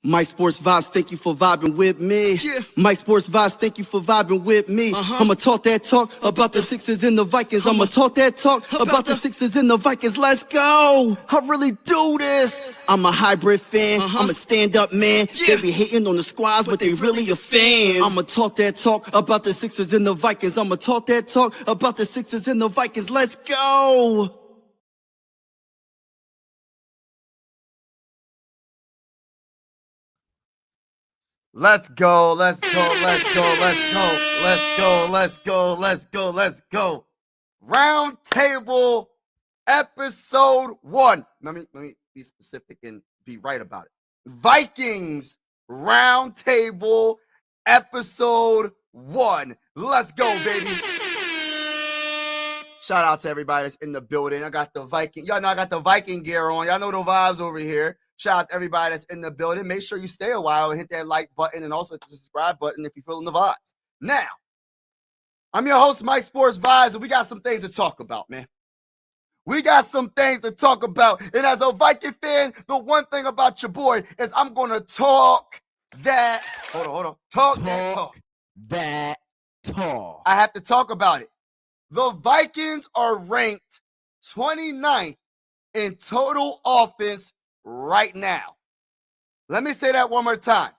Mike Sports Vibes, thank you for vibing with me. Yeah. Mike Sports Vibes, thank you for vibing with me. I'ma talk that talk about the Sixers and the Vikings. I'ma talk that talk about the Sixers and the Vikings. Let's go. I really do this. I'm a hybrid fan. I'm a stand-up man. Yeah. They be hating on the squads, but they really a fan. I'ma talk that talk about the Sixers and the Vikings. I'ma talk that talk about the Sixers and the Vikings. Let's go. Let's go, let's go, let's go, let's go, let's go, let's go, let's go, let's go. Round Table episode 1. Let me be specific and be right about it. Vikings Round Table episode 1. Let's go, baby. Shout out to everybody that's in the building. I got the Viking. Y'all know I got the Viking gear on. Y'all know the vibes over here. Shout out to everybody that's in the building. Make sure you stay a while and hit that like button and also hit the subscribe button if you're feeling the vibes. Now, I'm your host, Mike Sports Vibes, and we got some things to talk about, man. We got some things to talk about. And as a Viking fan, the one thing about your boy is I'm going to talk that. Hold on. Talk that talk. I have to talk about it. The Vikings are ranked 29th in total offense right now. Let me say that one more time.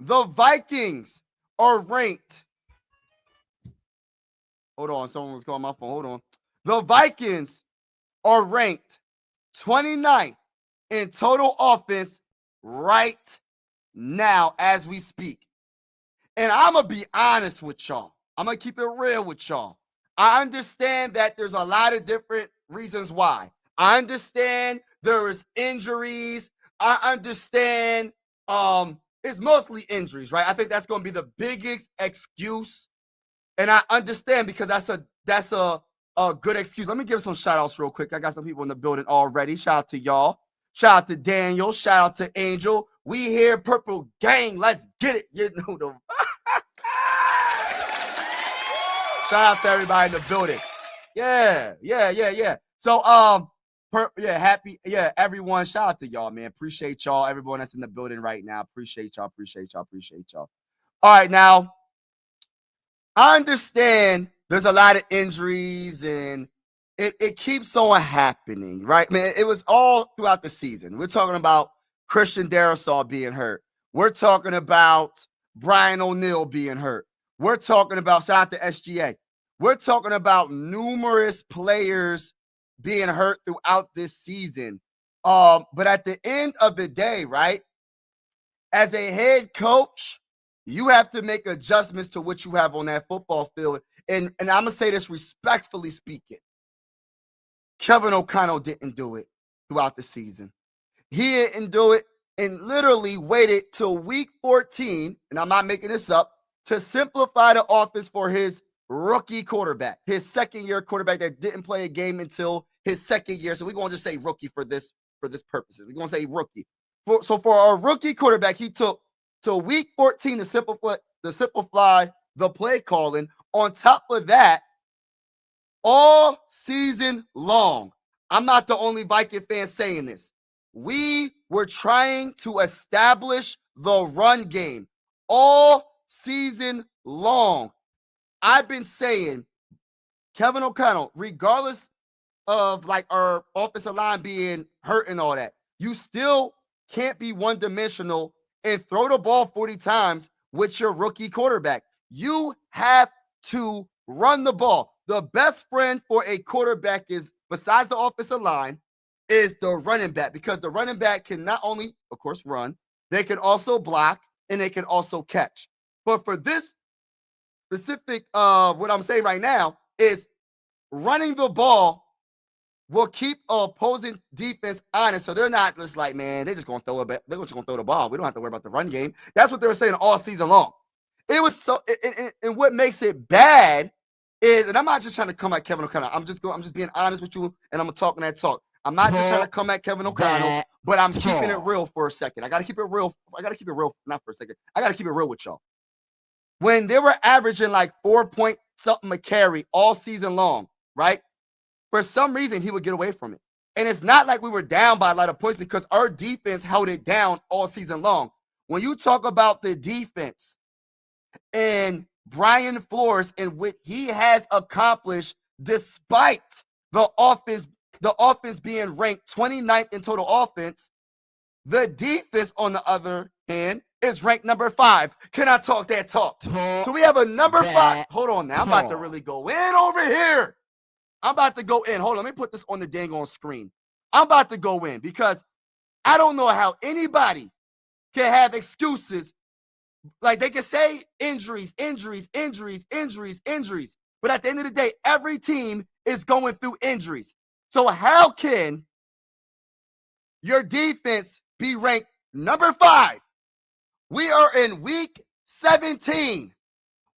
The Vikings are ranked. Hold on, someone was calling my phone. Hold on. The Vikings are ranked 29th in total offense right now as we speak. And I'm going to be honest with y'all. I'm going to keep it real with y'all. I understand that there's a lot of different reasons why. I understand there is injuries. I understand it's mostly injuries, right? I think that's going to be the biggest excuse. And I understand because that's a good excuse. Let me give some shout outs real quick. I got some people in the building already. Shout out to y'all. Shout out to Daniel. Shout out to Angel. We here, Purple Gang. Let's get it. You know the shout out to everybody in the building. Yeah. So, everyone. Shout out to y'all, man. Appreciate y'all. Everyone that's in the building right now. Appreciate y'all. All right, now, I understand there's a lot of injuries and it keeps on happening, right? Man, it was all throughout the season. We're talking about Christian Darrisaw being hurt. We're talking about Brian O'Neill being hurt. We're talking about, shout out to SGA. We're talking about numerous players being hurt throughout this season. But at the end of the day, right, as a head coach, you have to make adjustments to what you have on that football field. And I'm going to say this respectfully speaking. Kevin O'Connell didn't do it throughout the season. He didn't do it and literally waited till week 14, and I'm not making this up, to simplify the offense for his rookie quarterback, his second-year quarterback that didn't play a game until his second year. So we're going to just say rookie for this purposes. We're going to say rookie. So for our rookie quarterback, he took till week 14 to simplify the play calling. On top of that, all season long, I'm not the only Viking fan saying this. We were trying to establish the run game all season long. I've been saying, Kevin O'Connell, regardless of like our offensive line being hurt and all that, you still can't be one-dimensional and throw the ball 40 times with your rookie quarterback. You have to run the ball. The best friend for a quarterback is, besides the offensive line, is the running back, because the running back can not only, of course, run, they can also block and they can also catch. But for this specific, what I'm saying right now is running the ball will keep opposing defense honest. So they're not just like, man, they're just going to throw it back. They're just going to throw the ball. We don't have to worry about the run game. That's what they were saying all season long. It was so, and what makes it bad is, and I'm not just trying to come at Kevin O'Connell. I'm just being honest with you, and I'm talking that talk. I'm not just trying to come at Kevin O'Connell, but I'm keeping it real for a second. I got to keep it real. Not for a second. I got to keep it real with y'all. When they were averaging like 4 point something a carry all season long, right? For some reason, he would get away from it. And it's not like we were down by a lot of points because our defense held it down all season long. When you talk about the defense and Brian Flores and what he has accomplished despite the offense being ranked 29th in total offense, the defense, on the other hand, is ranked number 5. Can I talk that talk? So we have a number 5. Hold on now. I'm about to really go in over here. I'm about to go in. Hold on. Let me put this on the dang on screen. I'm about to go in because I don't know how anybody can have excuses. Like they can say injuries. But at the end of the day, every team is going through injuries. So how can your defense be ranked number 5? We are in week 17.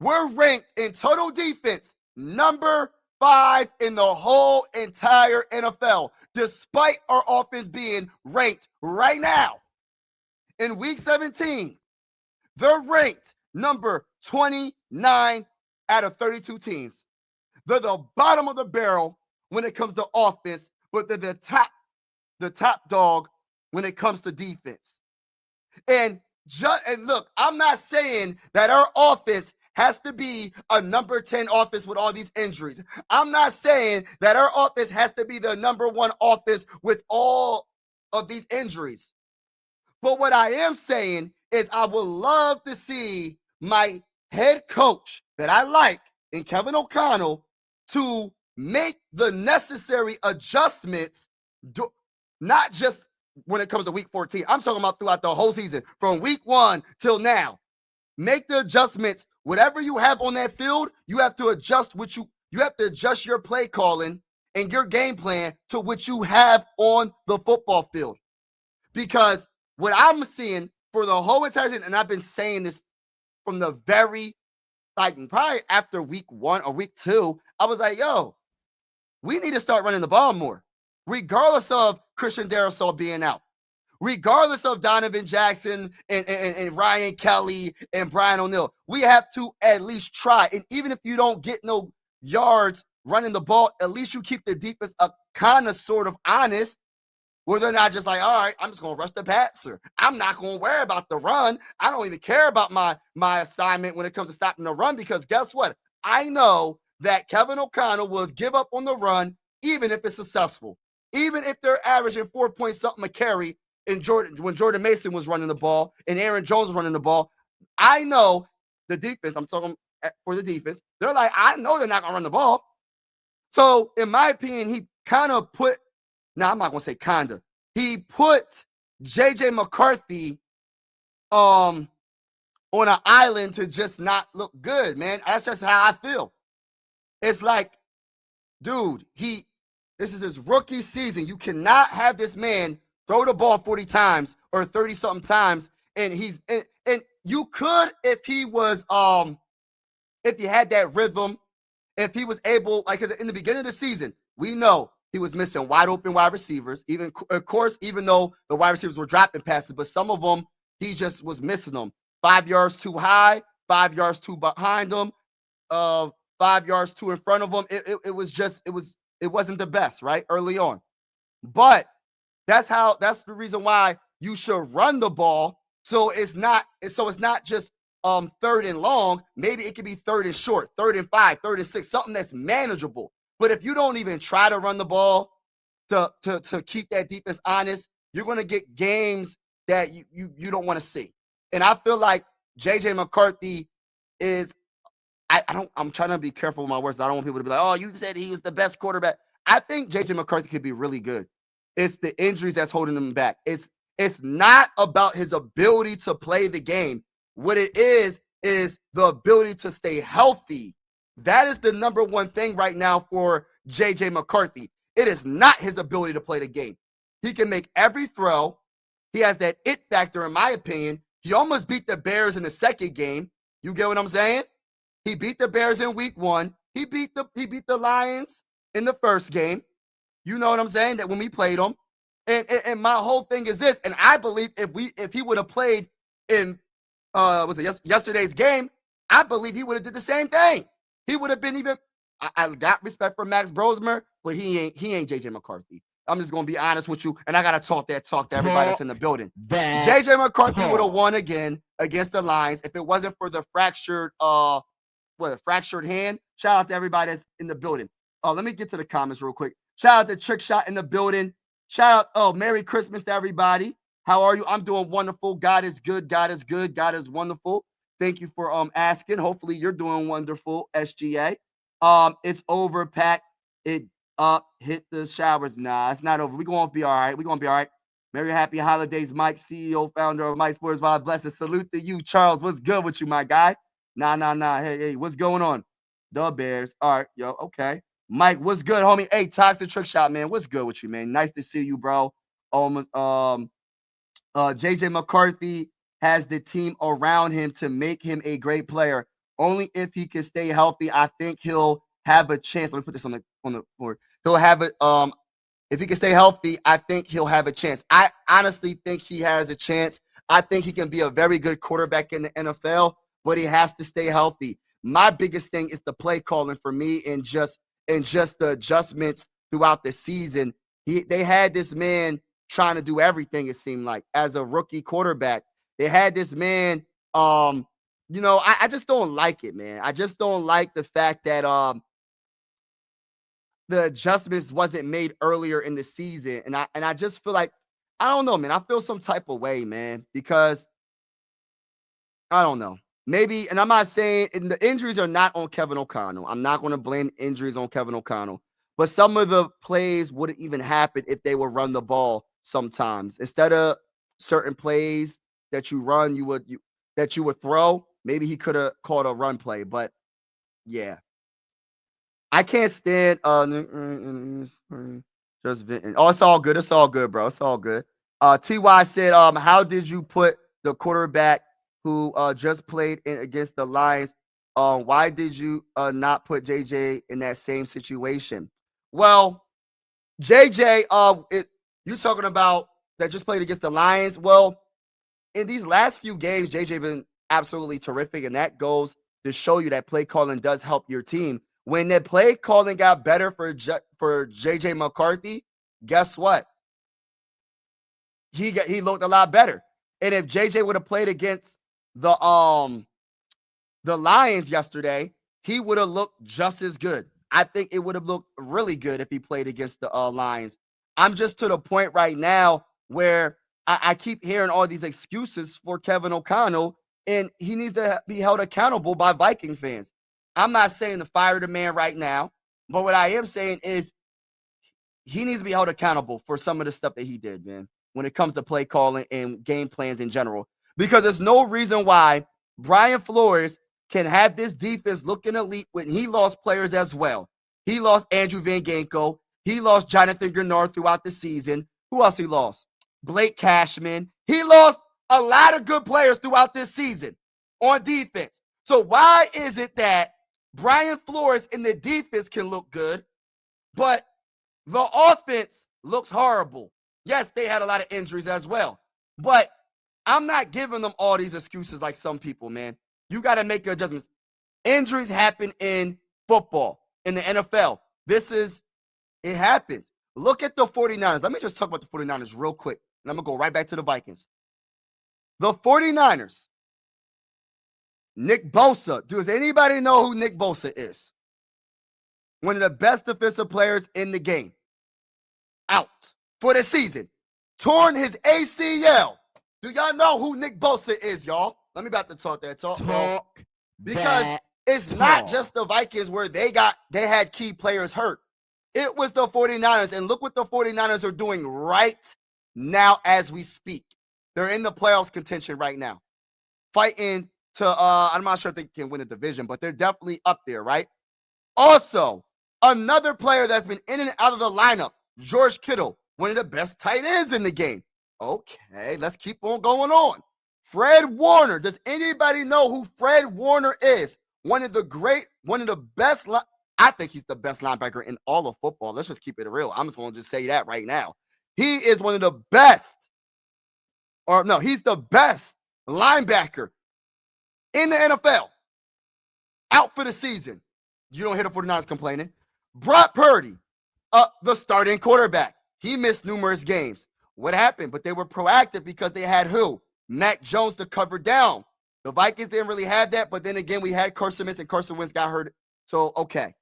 We're ranked in total defense number 5 in the whole entire NFL, despite our offense being ranked right now in week 17. They're ranked number 29 out of 32 teams. They're the bottom of the barrel when it comes to offense, but they're the top dog when it comes to defense. And look, I'm not saying that our offense has to be a number 10 offense with all these injuries. I'm not saying that our offense has to be the number 1 offense with all of these injuries. But what I am saying is I would love to see my head coach that I like in Kevin O'Connell to make the necessary adjustments, not just when it comes to week 14. I'm talking about throughout the whole season, from week 1 till now. Make the adjustments. Whatever you have on that field, you have to adjust you have to adjust your play calling and your game plan to what you have on the football field. Because what I'm seeing for the whole entire season, and I've been saying this from the very, probably after week 1 or week 2, I was like, yo, we need to start running the ball more, regardless of Christian Darrisaw being out, regardless of Donovan Jackson and Ryan Kelly and Brian O'Neill. We have to at least try. And even if you don't get no yards running the ball, at least you keep the defense kind of sort of honest, where they're not just like, all right, I'm just going to rush the passer. I'm not going to worry about the run. I don't even care about my assignment when it comes to stopping the run, because guess what? I know that Kevin O'Connell will give up on the run even if it's successful. Even if they're averaging 4 point something a carry when Jordan Mason was running the ball and Aaron Jones was running the ball, I know the defense, I'm talking for the defense, they're like, I know they're not going to run the ball. So in my opinion, he kind of put, I'm not going to say kinda, he put J.J. McCarthy on an island to just not look good, man. That's just how I feel. It's like, dude, this is his rookie season. You cannot have this man throw the ball 40 times or 30-something times. And you could, if he was, if he had that rhythm, if he was able, like in the beginning of the season, we know he was missing wide open wide receivers. Even, of course, even though the wide receivers were dropping passes, but some of them, he just was missing them. 5 yards too high, 5 yards too behind them, 5 yards too in front of them. It wasn't the best, right? Early on. But that's the reason why you should run the ball. So it's not just 3rd and long. Maybe it could be 3rd and short, 3rd and 5, 3rd and 6, something that's manageable. But if you don't even try to run the ball to keep that defense honest, you're going to get games that you don't want to see. And I feel like J.J. McCarthy is, I'm trying to be careful with my words. I don't want people to be like, oh, you said he was the best quarterback. I think J.J. McCarthy could be really good. It's the injuries that's holding him back. It's not about his ability to play the game. What it is the ability to stay healthy. That is the number one thing right now for J.J. McCarthy. It is not his ability to play the game. He can make every throw. He has that it factor, in my opinion. He almost beat the Bears in the second game. You get what I'm saying? He beat the Bears in week 1. He beat the Lions in the first game. You know what I'm saying? That when we played them. And my whole thing is this, and I believe if he would have played in yesterday's game, I believe he would have did the same thing. He would have been even. I got respect for Max Brosmer, but he ain't J.J. McCarthy. I'm just going to be honest with you, and I got to talk that talk to everybody that's in the building. JJ McCarthy would have won again against the Lions if it wasn't for the fractured hand. Shout out to everybody that's in the building. Let me get to the comments real quick. Shout out to Trick Shot in the building. Shout out, Merry Christmas to everybody. How are you? I'm doing wonderful. God is good. God is good. God is wonderful. Thank you for asking. Hopefully you're doing wonderful, SGA. It's over, Pat. It hit the showers. Nah, it's not over. We're going to be all right. We're going to be all right. Merry happy holidays, Mike, CEO, founder of Mike Sports Wild Blessings. Salute to you, Charles. What's good with you, my guy? Nah. Hey, what's going on? The Bears. All right, yo, okay. Mike, what's good, homie? Hey, Toxic Trick Shot, man. What's good with you, man? Nice to see you, bro. Almost, JJ McCarthy has the team around him to make him a great player. Only if he can stay healthy, I think he'll have a chance. Let me put this on the board. He'll have it. If he can stay healthy, I think he'll have a chance. I honestly think he has a chance. I think he can be a very good quarterback in the NFL, but he has to stay healthy. My biggest thing is the play calling for me and just the adjustments throughout the season. They had this man trying to do everything, it seemed like, as a rookie quarterback. They had this man, I just don't like it, man. I just don't like the fact that the adjustments wasn't made earlier in the season. And I just feel like, I don't know, man. I feel some type of way, man, because I don't know. Maybe, and I'm not saying, and the injuries are not on Kevin O'Connell. I'm not going to blame injuries on Kevin O'Connell. But some of the plays wouldn't even happen if they would run the ball sometimes. Instead of certain plays that you run, that you would throw, maybe he could have called a run play. But, yeah. I can't stand just venting. Oh, it's all good. It's all good, bro. It's all good. TY said, how did you put the quarterback who just played against the Lions? Why did you not put JJ in that same situation? Well, JJ, you talking about that just played against the Lions? Well, in these last few games, JJ been absolutely terrific, and that goes to show you that play calling does help your team. When the play calling got better for JJ McCarthy, guess what? He looked a lot better. And if JJ would have played against the Lions yesterday, he would have looked just as good. I think it would have looked really good if he played against the Lions. I'm just to the point right now where I keep hearing all these excuses for Kevin O'Connell, and he needs to be held accountable by Viking fans. I'm not saying to fire the man right now, but what I am saying is he needs to be held accountable for some of the stuff that he did, man, when it comes to play calling and game plans in general. Because there's no reason why Brian Flores can have this defense looking elite when he lost players as well. He lost Andrew Van Ginkel. He lost Jonathan Grenard throughout the season. Who else he lost? Blake Cashman. He lost a lot of good players throughout this season on defense. So why is it that Brian Flores in the defense can look good, but the offense looks horrible? Yes, they had a lot of injuries as well, but I'm not giving them all these excuses like some people, man. You got to make your adjustments. Injuries happen in football, in the NFL. It happens. Look at the 49ers. Let me just talk about the 49ers real quick, and I'm going to go right back to the Vikings. The 49ers, Nick Bosa. Does anybody know who Nick Bosa is? One of the best defensive players in the game. Out for the season. Torn his ACL. Do y'all know who Nick Bosa is, y'all? Let me about to talk that talk. Because it's not just the Vikings where they had key players hurt. It was the 49ers, and look what the 49ers are doing right now as we speak. They're in the playoffs contention right now. Fighting to, I'm not sure if they can win the division, but they're definitely up there, right? Also, another player that's been in and out of the lineup, George Kittle, one of the best tight ends in the game. Okay, let's keep on going on. Fred Warner. Does anybody know who Fred Warner is? One of the best, I think he's the best linebacker in all of football. Let's just keep it real. I'm just going to just say that right now. He is one of the best, he's the best linebacker in the NFL. Out for the season. You don't hear the 49ers complaining. Brock Purdy, the starting quarterback. He missed numerous games. What happened? But they were proactive because they had who? Mac Jones to cover down. The Vikings didn't really have that, but then again, we had Carson Wentz, and Carson Wentz got hurt. So, okay.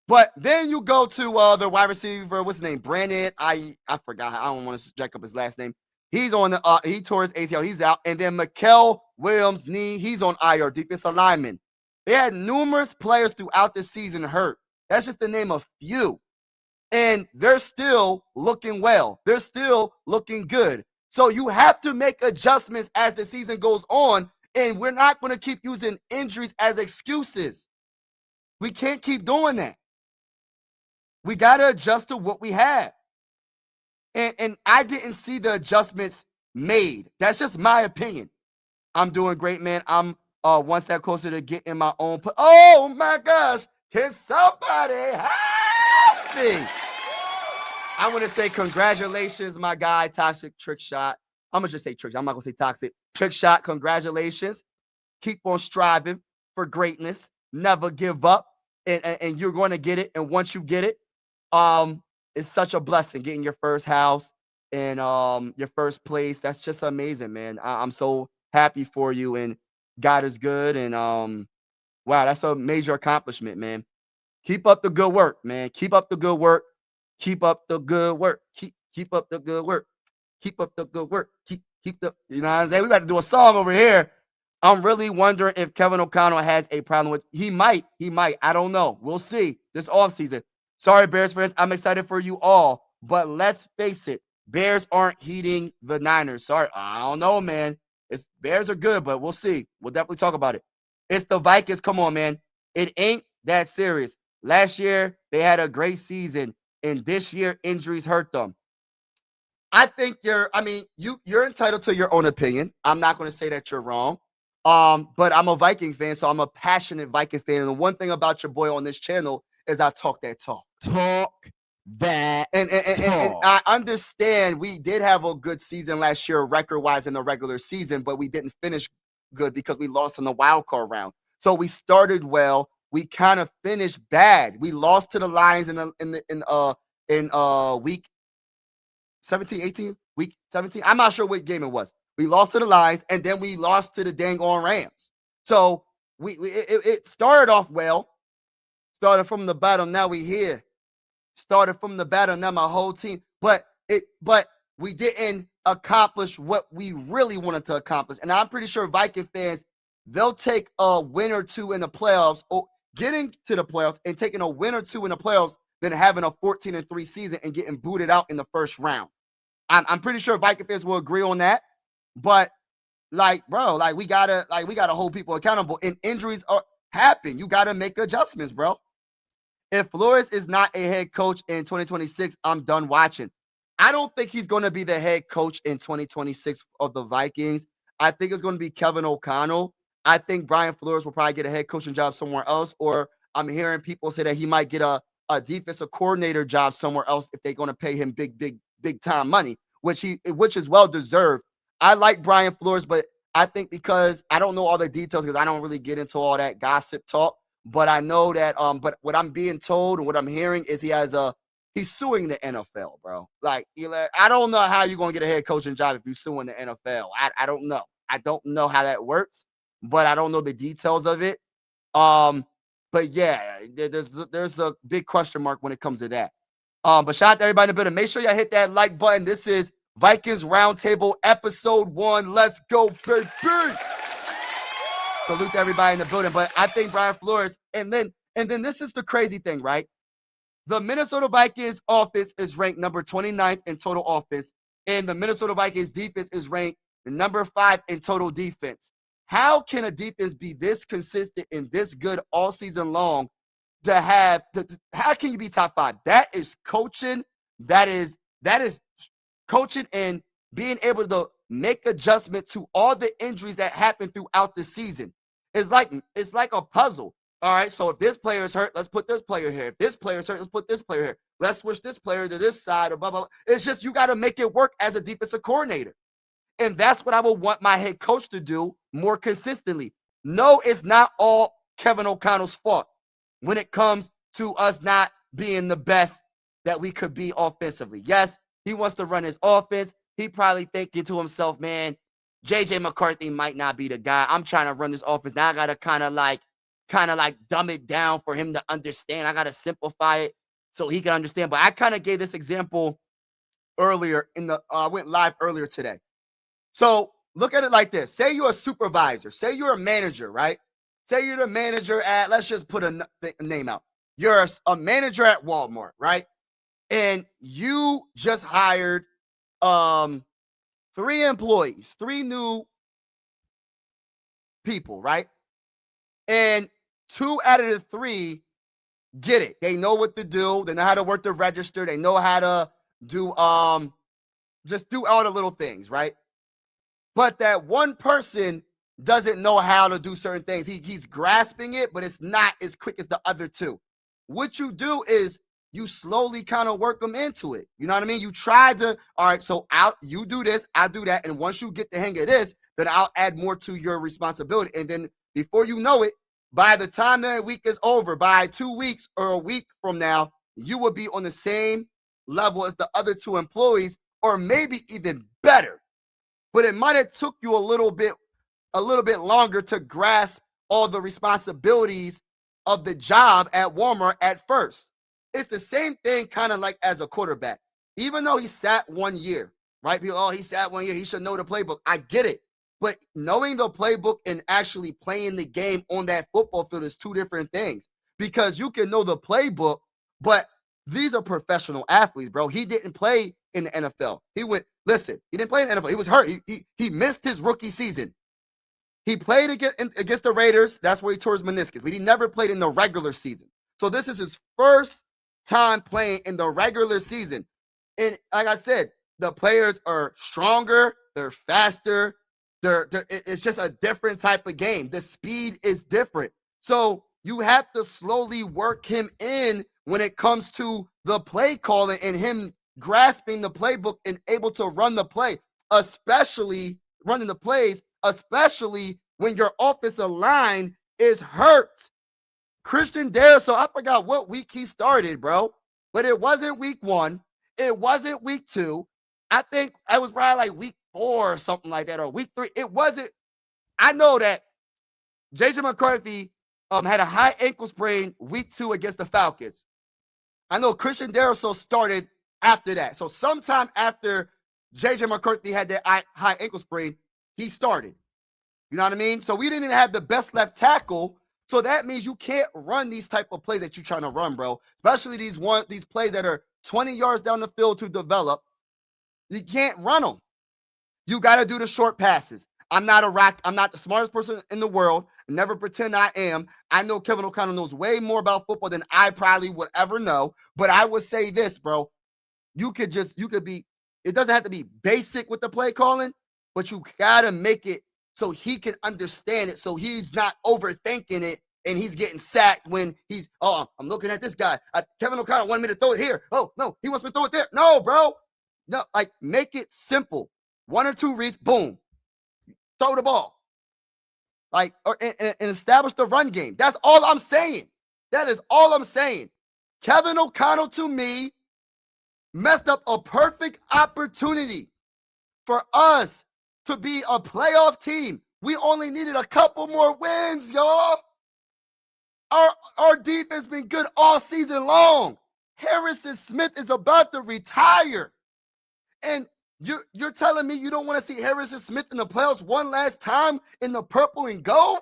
But then you go to the wide receiver, what's his name? Brandon. I forgot. I don't want to jack up his last name. He's on the he tore his ACL. He's out. And then Mikael Williams' knee, he's on IR, defensive lineman. They had numerous players throughout the season hurt. That's just to name a few. And they're still looking well. They're still looking good. So you have to make adjustments as the season goes on. And we're not going to keep using injuries as excuses. We can't keep doing that. We got to adjust to what we have. And I didn't see the adjustments made. That's just my opinion. I'm doing great, man. I'm one step closer to getting my own. Oh, my gosh. Can somebody help me? I want to say congratulations, my guy, Toxic Trick Shot. I'm going to just say trick. I'm not going to say toxic. Trick Shot, congratulations. Keep on striving for greatness. Never give up. And you're going to get it. And once you get it, it's such a blessing getting your first house and your first place. That's just amazing, man. I'm so happy for you, and God is good. And wow, that's a major accomplishment, man. Keep up the good work, man. Keep up the good work. Keep up the good work. Keep up the good work. Keep up the good work. Keep the, you know what I'm saying? We got to do a song over here. I'm really wondering if Kevin O'Connell has a problem with, he might. I don't know. We'll see this offseason. Sorry, Bears fans. I'm excited for you all, but let's face it. Bears aren't heating the Niners. Sorry. I don't know, man. Bears are good, but we'll see. We'll definitely talk about it. It's the Vikings. Come on, man. It ain't that serious. Last year, they had a great season, and this year, injuries hurt them. I think you're entitled to your own opinion. I'm not going to say that you're wrong. But I'm a Viking fan, so I'm a passionate Viking fan. And the one thing about your boy on this channel is I talk that talk. Talk that and I understand we did have a good season last year, record-wise in the regular season, but we didn't finish good because we lost in the wild card round. So we started well. We kind of finished bad. We lost to the Lions in week 17, 18, week 17. I'm not sure what game it was. We lost to the Lions, and then we lost to the dang on Rams. So it started off well. Started from the bottom, now we here. Started from the bottom, now my whole team. But we didn't accomplish what we really wanted to accomplish. And I'm pretty sure Viking fans, they'll take a win or two in the playoffs, or getting to the playoffs and taking a win or two in the playoffs than having a 14-3 season and getting booted out in the first round. I'm pretty sure Viking fans will agree on that. But bro, we gotta hold people accountable. And injuries happen. You gotta make adjustments, bro. If Flores is not a head coach in 2026, I'm done watching. I don't think he's going to be the head coach in 2026 of the Vikings. I think it's going to be Kevin O'Connell. I think Brian Flores will probably get a head coaching job somewhere else, or I'm hearing people say that he might get a defensive coordinator job somewhere else if they're going to pay him big time money, which is well deserved. I like Brian Flores, but I think because I don't know all the details, because I don't really get into all that gossip talk. But I know that, but what I'm being told and what I'm hearing is he's suing the NFL, bro. I don't know how you're going to get a head coaching job if you're suing the NFL. I don't know. I don't know how that works, but I don't know the details of it. But yeah, there's a big question mark when it comes to that. But shout out to everybody in the building. Make sure y'all hit that like button. This is Vikings Round Table episode 1. Let's go, baby. Salute to everybody in the building. But I think Brian Flores, and then this is the crazy thing, right? The Minnesota Vikings offense is ranked number 29th in total offense, and the Minnesota Vikings defense is ranked number 5 in total defense. How can a defense be this consistent and this good all season long how can you be top 5? That is coaching. That is coaching and being able to make adjustment to all the injuries that happen throughout the season. It's like a puzzle. All right, so if this player is hurt, let's put this player here. If this player is hurt, let's put this player here. Let's switch this player to this side or blah, blah, blah. It's just you got to make it work as a defensive coordinator. And that's what I would want my head coach to do more consistently. No, it's not all Kevin O'Connell's fault when it comes to us not being the best that we could be offensively. Yes, He wants to run his offense. He probably thinking to himself, man, JJ McCarthy might not be the guy. I'm trying to run this offense. Now I got to kind of like dumb it down for him to understand. I got to simplify it so he can understand. But I kind of gave this example earlier I went live earlier today. So look at it like this. Say you're a supervisor. Say you're a manager, right? Say you're the manager at, let's just put a name out. You're a manager at Walmart, right? And you just hired 3 employees, 3 new people, right? And 2 out of the 3 get it. They know what to do. They know how to work the register. They know how to do just do all the little things, right? But that one person doesn't know how to do certain things. He's grasping it, but it's not as quick as the other 2. What you do is you slowly kind of work them into it. You know what I mean? You try to, all right, so you do this, I'll do that. And once you get the hang of this, then I'll add more to your responsibility. And then before you know it, by the time that week is over, by 2 weeks or a week from now, you will be on the same level as the other 2 employees, or maybe even better. But it might have took you a little bit longer to grasp all the responsibilities of the job at Walmart at first. It's the same thing kind of like as a quarterback. Even though he sat 1 year, right? People, oh, he sat 1 year, he should know the playbook. I get it. But knowing the playbook and actually playing the game on that football field is 2 different things. Because you can know the playbook, but these are professional athletes, bro. He didn't play in the NFL. He didn't play in the NFL. He was hurt. He missed his rookie season. He played against the Raiders. That's where he tore his meniscus. But he never played in the regular season. So this is his first time playing in the regular season. And like I said, the players are stronger. They're faster. It's just a different type of game. The speed is different. So you have to slowly work him in when it comes to the play calling and him grasping the playbook and able to run the play, especially running the plays, especially when your offensive line is hurt. Christian Darrisaw, I forgot what week he started, bro, but it wasn't week 1. It wasn't week 2. I think it was probably like week 4 or something like that, or week 3. It wasn't. I know that JJ McCarthy had a high ankle sprain week 2 against the Falcons. I know Christian Darrisaw started after that. So sometime after JJ McCarthy had that high ankle sprain, he started. You know what I mean? So we didn't have the best left tackle. So that means you can't run these type of plays that you're trying to run, bro. Especially these plays that are 20 yards down the field to develop. You can't run them. You got to do the short passes. I'm not the smartest person in the world. Never pretend I am. I know Kevin O'Connell knows way more about football than I probably would ever know. But I would say this, bro. It doesn't have to be basic with the play calling, but you got to make it so he can understand it, so he's not overthinking it and he's getting sacked when I'm looking at this guy. Kevin O'Connell wanted me to throw it here. Oh, no, he wants me to throw it there. No, bro. No, like, make it simple. 1 or 2 reads, boom. Throw the ball. And establish the run game. That's all I'm saying. That is all I'm saying. Kevin O'Connell, to me, messed up a perfect opportunity for us to be a playoff team. We only needed a couple more wins, y'all. Our defense been good all season long. Harrison Smith is about to retire. And you're telling me you don't want to see Harrison Smith in the playoffs one last time in the purple and gold?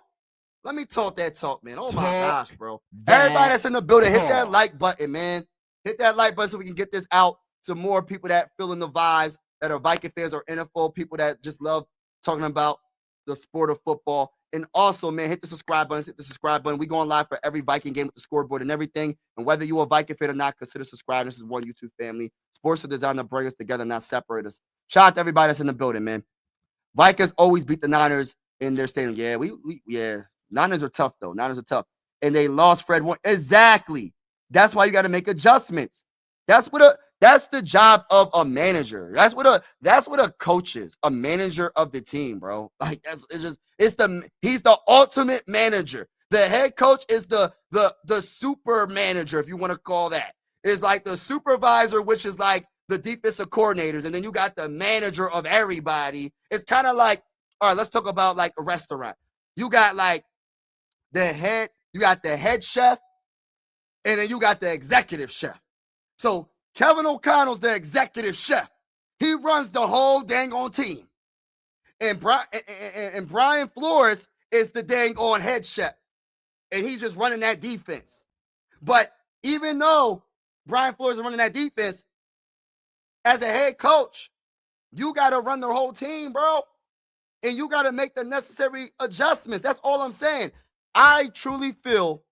Let me talk that talk, man. Oh, my gosh, bro. Everybody that's in the building, hit that like button, man. Hit that like button so we can get this out to more people that feeling the vibes, that are Viking fans or NFL people that just love talking about the sport of football. And also, man, hit the subscribe button. We going live for every Viking game with the scoreboard and everything. And whether you're a Viking fan or not, consider subscribing. This is one YouTube family. Sports are designed to bring us together, not separate us. Shout out to everybody that's in the building, man. Vikings always beat the Niners in their stadium. Yeah, Niners are tough, though. Niners are tough. And they lost Fred Warner. Exactly. That's why you got to make adjustments. That's the job of a manager. That's what a coach is, a manager of the team, bro. Like he's the ultimate manager. The head coach is the super manager, if you want to call that. It's like the supervisor, which is like the defensive coordinators, and then you got the manager of everybody. It's kind of like, all right, let's talk about like a restaurant. You got like you got the head chef, and then you got the executive chef. So Kevin O'Connell's the executive chef. He runs the whole dang on team. And Brian Flores is the dang on head chef. And he's just running that defense. But even though Brian Flores is running that defense, as a head coach, you got to run the whole team, bro. And you got to make the necessary adjustments. That's all I'm saying. I truly feel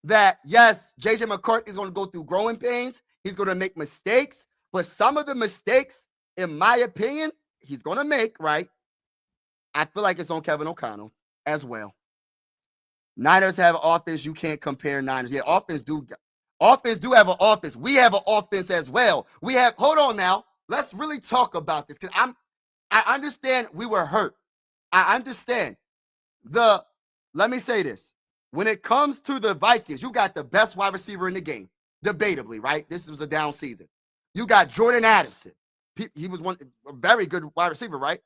that, yes, J.J. McCarthy is going to go through growing pains. He's going to make mistakes. But some of the mistakes, in my opinion, he's going to make, right? I feel like it's on Kevin O'Connell as well. Niners have an offense. You can't compare Niners. Yeah, offense do have an offense. We have an offense as well. Hold on now. Let's really talk about this, because I understand we were hurt. I understand. Let me say this. When it comes to the Vikings, you got the best wide receiver in the game, debatably, right? This was a down season. You got Jordan Addison. He was a very good wide receiver, right?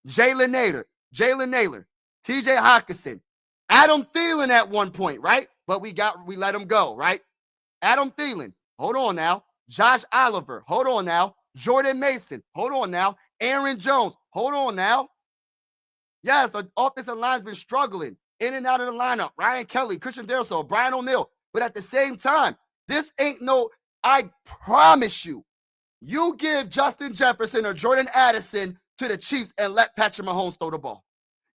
Jalen Naylor, TJ Hawkinson, Adam Thielen at one point, right? But we let him go, right? Adam Thielen, hold on now. Josh Oliver, hold on now. Jordan Mason, hold on now. Aaron Jones, hold on now. Yes, an offensive line's been struggling in and out of the lineup. Ryan Kelly, Christian Darrisaw, Brian O'Neill. But at the same time, this ain't I promise you, you give Justin Jefferson or Jordan Addison to the Chiefs and let Patrick Mahomes throw the ball.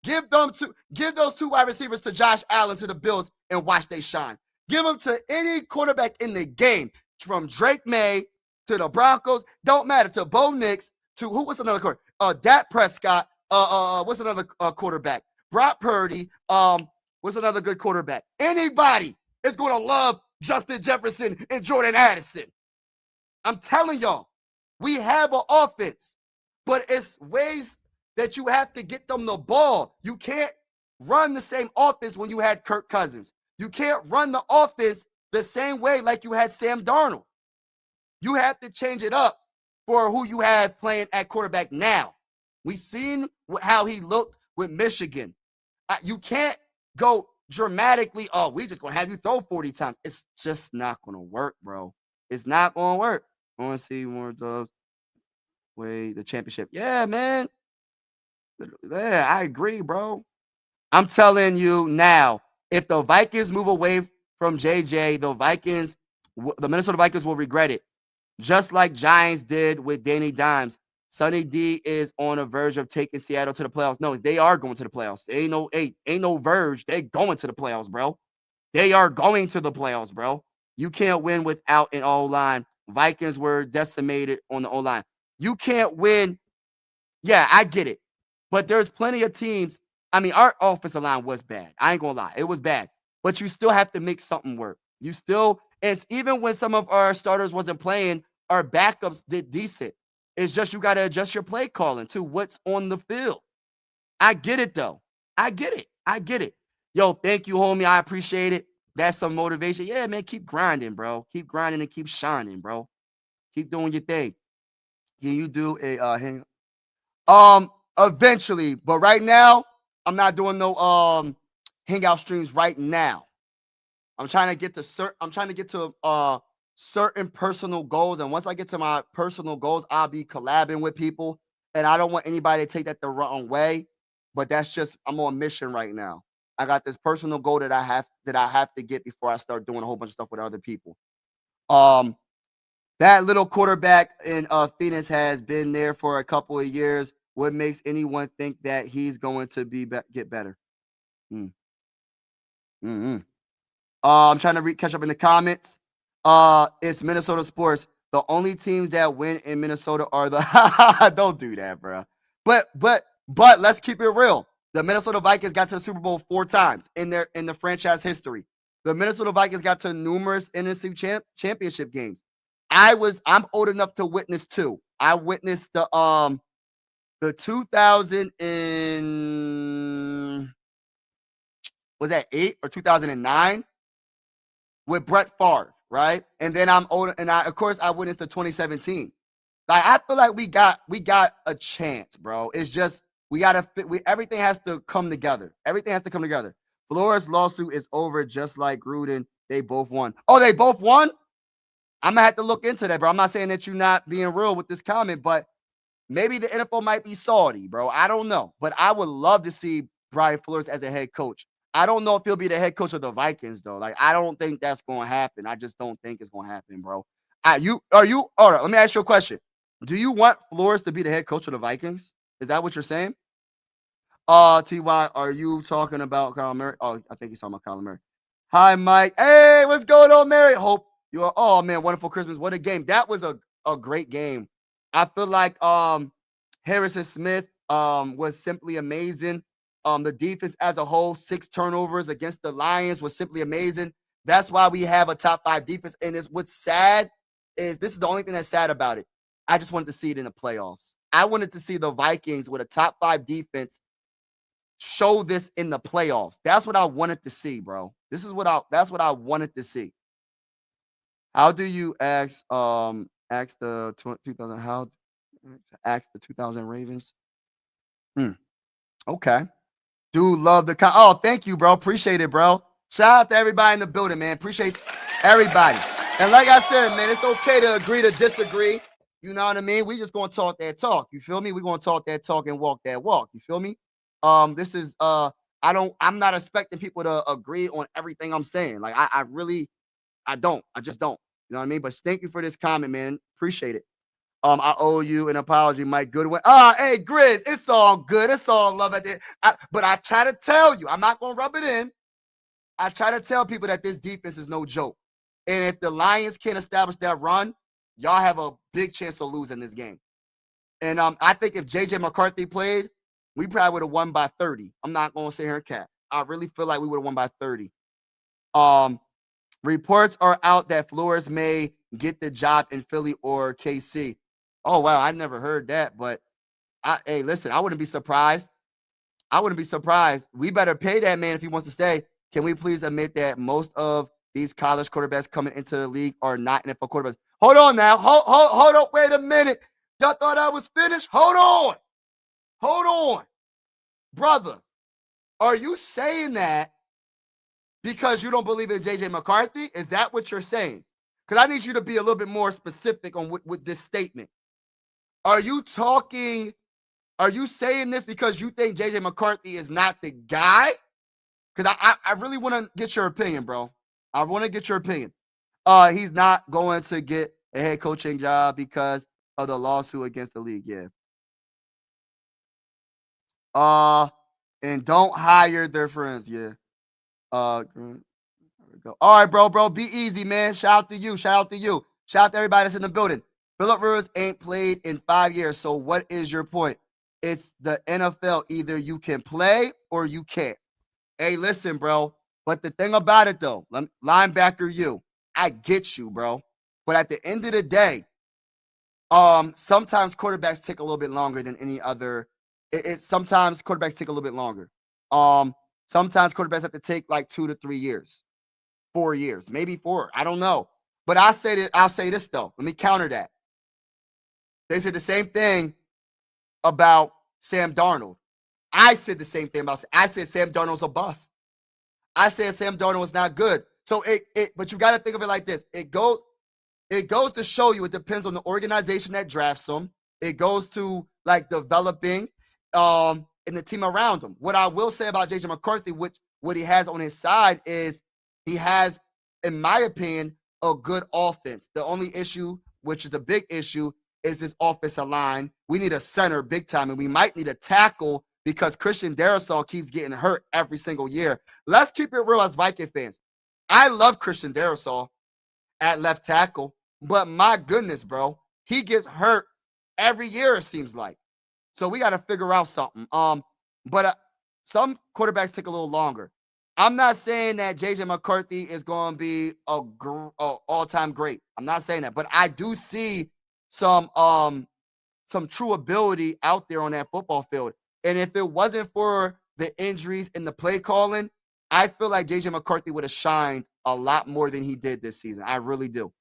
Give those two wide receivers to Josh Allen to the Bills and watch they shine. Give them to any quarterback in the game, from Drake May to the Broncos, don't matter, to Bo Nix, to what's another quarterback? Dak Prescott, what's another quarterback? Brock Purdy, what's another good quarterback? Anybody is going to love Justin Jefferson and Jordan Addison. I'm telling y'all, we have an offense, but it's ways that you have to get them the ball. You can't run the same offense when you had Kirk Cousins. You can't run the offense the same way like you had Sam Darnold. You have to change it up for who you have playing at quarterback now. We've seen how he looked with Michigan. You can't go dramatically, we just going to have you throw 40 times. It's just not going to work, bro. It's not going to work. I want to see more doves. Wait, the championship. Yeah, man. Yeah, I agree, bro. I'm telling you now, if the Vikings move away from JJ, the Minnesota Vikings will regret it. Just like Giants did with Danny Dimes. Sonny D is on the verge of taking Seattle to the playoffs. No, they are going to the playoffs. Ain't no verge. They're going to the playoffs, bro. They are going to the playoffs, bro. You can't win without an O-line. Vikings were decimated on the O-line. You can't win. Yeah, I get it. But there's plenty of teams. I mean, our offensive line was bad. I ain't going to lie. It was bad. But you still have to make something work. Even when some of our starters wasn't playing, our backups did decent. It's just you got to adjust your play calling to what's on the field. I get it, though. I get it. Yo, thank you, homie. I appreciate it. That's some motivation. Yeah, man, keep grinding, bro. Keep grinding and keep shining, bro. Keep doing your thing. Can you do a hang? Eventually, but right now, I'm not doing no hangout streams right now. I'm trying to get to certain personal goals, and once I get to my personal goals, I'll be collabing with people, and I don't want anybody to take that the wrong way. But that's just, I'm on a mission right now. I got this personal goal that I have to get before I start doing a whole bunch of stuff with other people. That little quarterback in Phoenix has been there for a couple of years. What makes anyone think that he's going to get better? I'm trying to catch up in the comments. It's Minnesota sports. The only teams that win in Minnesota are the don't do that, bro. But let's keep it real. The Minnesota Vikings got to the Super Bowl 4 times in the franchise history. The Minnesota Vikings got to numerous NFC championship games. I'm old enough to witness 2. I witnessed the 2000 and was that 8 or 2009 with Brett Favre, right? And then I'm older, and I witnessed the 2017. Like, I feel like we got a chance, bro. It's just we gotta everything has to come together. Everything has to come together. Flores' lawsuit is over, just like Gruden. They both won. Oh, they both won? I'm gonna have to look into that, bro. I'm not saying that you're not being real with this comment, but maybe the NFL might be salty, bro. I don't know. But I would love to see Brian Flores as a head coach. I don't know if he'll be the head coach of the Vikings, though. Like, I don't think that's going to happen. I just don't think it's going to happen, bro. All right, let me ask you a question. Do you want Flores to be the head coach of the Vikings? Is that what you're saying? TY, are you talking about Kyle Murray? Oh, I think he's talking about Kyle Murray. Hi, Mike. Hey, what's going on, Mary? Hope you are. Oh, man, wonderful Christmas. What a game. That was a great game. I feel like Harrison Smith was simply amazing. The defense as a whole, 6 turnovers against the Lions was simply amazing. That's why we have a top 5 defense. And what's sad is this is the only thing that's sad about it. I just wanted to see it in the playoffs. I wanted to see the Vikings with a top 5 defense show this in the playoffs. That's what I wanted to see, bro. That's what I wanted to see. How do you ask the 2000 ask the 2000 Ravens? Okay. Do love the oh, thank you, bro. Appreciate it, bro. Shout out to everybody in the building, man. Appreciate everybody. And like I said, man, it's okay to agree to disagree. You know what I mean? We just gonna talk that talk. You feel me? We're gonna talk that talk and walk that walk. You feel me? This is I'm not expecting people to agree on everything I'm saying. Like I just don't. You know what I mean? But thank you for this comment, man. Appreciate it. I owe you an apology, Mike Goodwin. Hey, Grizz, it's all good. It's all love at the but I try to tell you, I'm not gonna rub it in. I try to tell people that this defense is no joke. And if the Lions can't establish that run, y'all have a big chance of losing this game. And I think if JJ McCarthy played, we probably would have won by 30. I'm not gonna sit here and cap. I really feel like we would have won by 30. Reports are out that Flores may get the job in Philly or KC. Oh, wow. I never heard that. But, hey, listen, I wouldn't be surprised. We better pay that man if he wants to stay. Can we please admit that most of these college quarterbacks coming into the league are not NFL quarterbacks? Hold on now. Hold on. Wait a minute. Y'all thought I was finished? Hold on. Brother, are you saying that because you don't believe in JJ McCarthy? Is that what you're saying? Because I need you to be a little bit more specific on with this statement. Are you saying this because you think JJ McCarthy is not the guy? Because I really want to get your opinion, bro. I want to get your opinion. He's not going to get a head coaching job because of the lawsuit against the league. Yeah. And don't hire their friends. Yeah. All right, bro. Be easy, man. Shout out to you. Shout out to everybody that's in the building. Phillip Rivers ain't played in 5 years. So what is your point? It's the NFL. Either you can play or you can't. Hey, listen, bro. But the thing about it, though, linebacker you, I get you, bro. But at the end of the day, sometimes quarterbacks take a little bit longer than any other. Sometimes quarterbacks take a little bit longer. Sometimes quarterbacks have to take like 2 to 3 years, 4 years, maybe 4. I don't know. But I'll say this, though. Let me counter that. They said the same thing about Sam Darnold. I said the same thing I said Sam Darnold's a bust. I said Sam Darnold was not good. So but you got to think of it like this. It goes to show you it depends on the organization that drafts them. It goes to like developing and the team around him. What I will say about JJ McCarthy, what he has on his side is he has, in my opinion, a good offense. The only issue, which is a big issue, is this offensive line. We need a center big time, and we might need a tackle because Christian Darrisaw keeps getting hurt every single year. Let's keep it real as Viking fans. I love Christian Darrisaw at left tackle, but my goodness, bro, he gets hurt every year, it seems like. So we got to figure out something. But some quarterbacks take a little longer. I'm not saying that JJ McCarthy is going to be a all-time great. I'm not saying that, but I do see some true ability out there on that football field. And if it wasn't for the injuries and the play calling, I feel like JJ McCarthy would have shined a lot more than he did this season. I really do.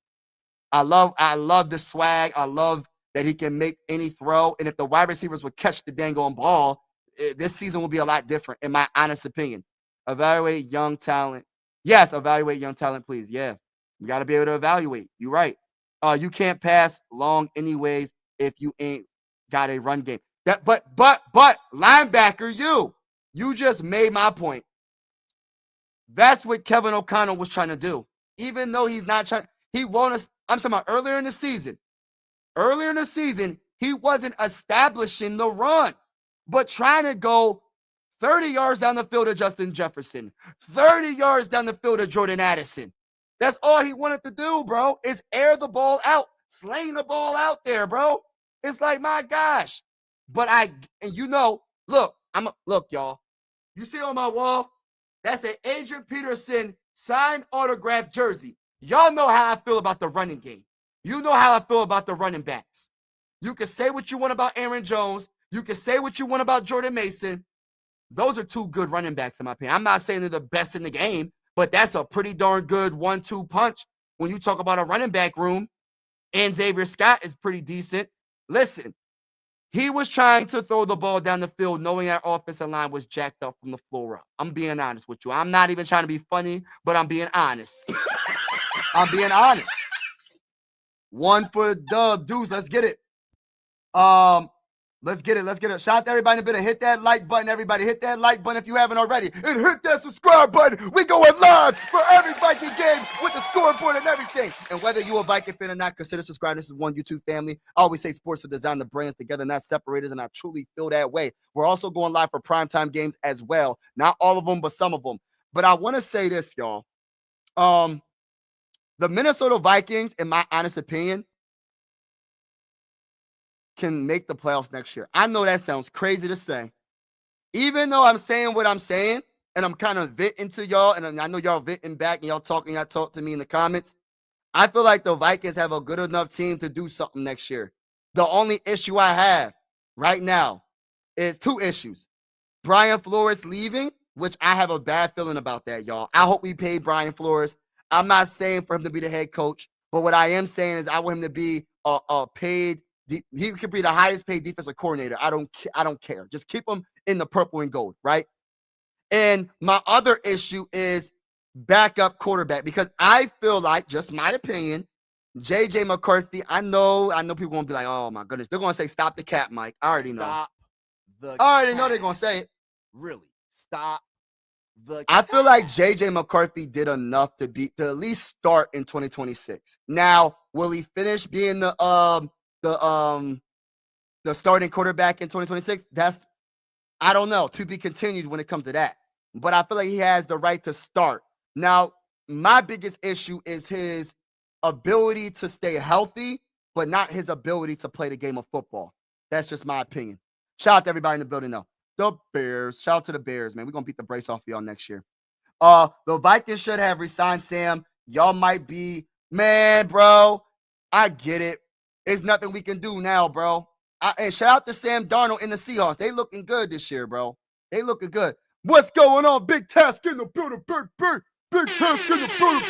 I love the swag. I love that he can make any throw. And if the wide receivers would catch the dang on ball, this season will be a lot different, in my honest opinion. Evaluate young talent. Yes, evaluate young talent, please. Yeah, you got to be able to evaluate. You're right. You can't pass long anyways if you ain't got a run game. But linebacker, you just made my point. That's what Kevin O'Connell was trying to do. Even though he's not trying, he won us. I'm talking about earlier in the season. Earlier in the season, he wasn't establishing the run, but trying to go 30 yards down the field to Justin Jefferson, 30 yards down the field to Jordan Addison. That's all he wanted to do, bro, is air the ball out, sling the ball out there, bro. It's like, my gosh. But look, y'all. You see on my wall, that's an Adrian Peterson signed autographed jersey. Y'all know how I feel about the running game. You know how I feel about the running backs. You can say what you want about Aaron Jones. You can say what you want about Jordan Mason. Those are two good running backs, in my opinion. I'm not saying they're the best in the game, but that's a pretty darn good 1-2 punch when you talk about a running back room. And Xavier Scott is pretty decent. Listen, he was trying to throw the ball down the field knowing that offensive line was jacked up from the floor up. I'm being honest with you. I'm not even trying to be funny, but I'm being honest. I'm being honest. One for the dub. Dudes, let's get it. Let's get it. Shout out to everybody in the building. Hit that like button, everybody. Hit that like button if you haven't already. And hit that subscribe button. We going live for every Viking game with the scoreboard and everything. And whether you're a Viking fan or not, consider subscribing. This is one YouTube family. I always say sports are designed to bring us together, not separate us, and I truly feel that way. We're also going live for primetime games as well. Not all of them, but some of them. But I want to say this, y'all. The Minnesota Vikings, in my honest opinion, can make the playoffs next year. I know that sounds crazy to say. Even though I'm saying what I'm saying, and I'm kind of venting to y'all, and I know y'all venting back, and y'all talk to me in the comments, I feel like the Vikings have a good enough team to do something next year. The only issue I have right now is two issues. Brian Flores leaving, which I have a bad feeling about that, y'all. I hope we pay Brian Flores. I'm not saying for him to be the head coach, but what I am saying is I want him to be a paid. He could be the highest paid defensive coordinator. I don't care. Just keep him in the purple and gold, right? And my other issue is backup quarterback, because I feel like, just my opinion, J.J. McCarthy, I know people going to be like, oh, my goodness. They're going to say, stop the cap, Mike. I already know. I already know they're going to say it. Really, stop the cap. I feel like J.J. McCarthy did enough to at least start in 2026. Now, will he finish being the starting quarterback in 2026? I don't know, to be continued when it comes to that. But I feel like he has the right to start. Now, my biggest issue is his ability to stay healthy, but not his ability to play the game of football. That's just my opinion. Shout out to everybody in the building, though. The Bears. Shout out to the Bears, man. We're going to beat the brace off of y'all next year. The Vikings should have resigned Sam. Y'all might be, man, bro, I get it. There's nothing we can do now, bro. And shout out to Sam Darnold and the Seahawks. They looking good this year, bro. They looking good. What's going on? Big Task in the building. Big Task in the building.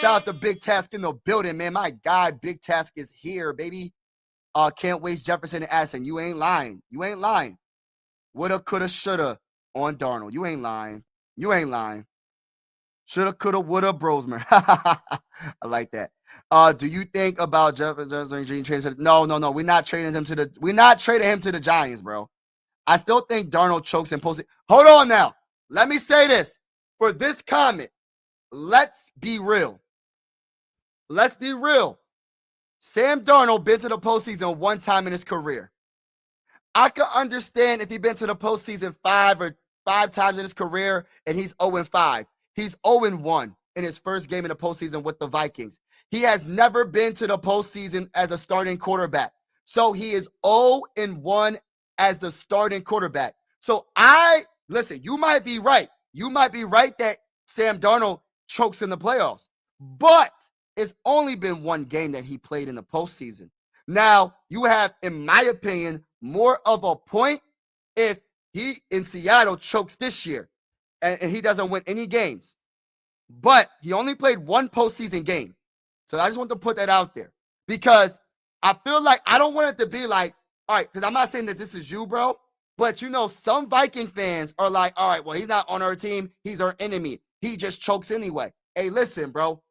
Shout out to Big Task in the building, man. My guy, Big Task is here, baby. Can't waste Jefferson and Addison. You ain't lying. Woulda, coulda, shoulda on Darnold. You ain't lying. Shoulda, coulda, woulda, Brosmer. I like that. Do you think about Jefferson trading? No. We're not trading him to the Giants, bro. I still think Darnold chokes and posts it. Hold on now. Let me say this. For this comment, let's be real. Sam Darnold been to the postseason one time in his career. I could understand if he'd been to the postseason five times in his career and he's 0-5. He's 0-1 in his first game in the postseason with the Vikings. He has never been to the postseason as a starting quarterback. So he is 0-1 as the starting quarterback. So listen, you might be right. You might be right that Sam Darnold chokes in the playoffs. But it's only been one game that he played in the postseason. Now, you have, in my opinion, more of a point if he in Seattle chokes this year and he doesn't win any games. But he only played one postseason game. So I just want to put that out there because I feel like I don't want it to be like, all right, because I'm not saying that this is you, bro. But some Viking fans are like, all right, well, he's not on our team. He's our enemy. He just chokes anyway. Hey, listen, bro.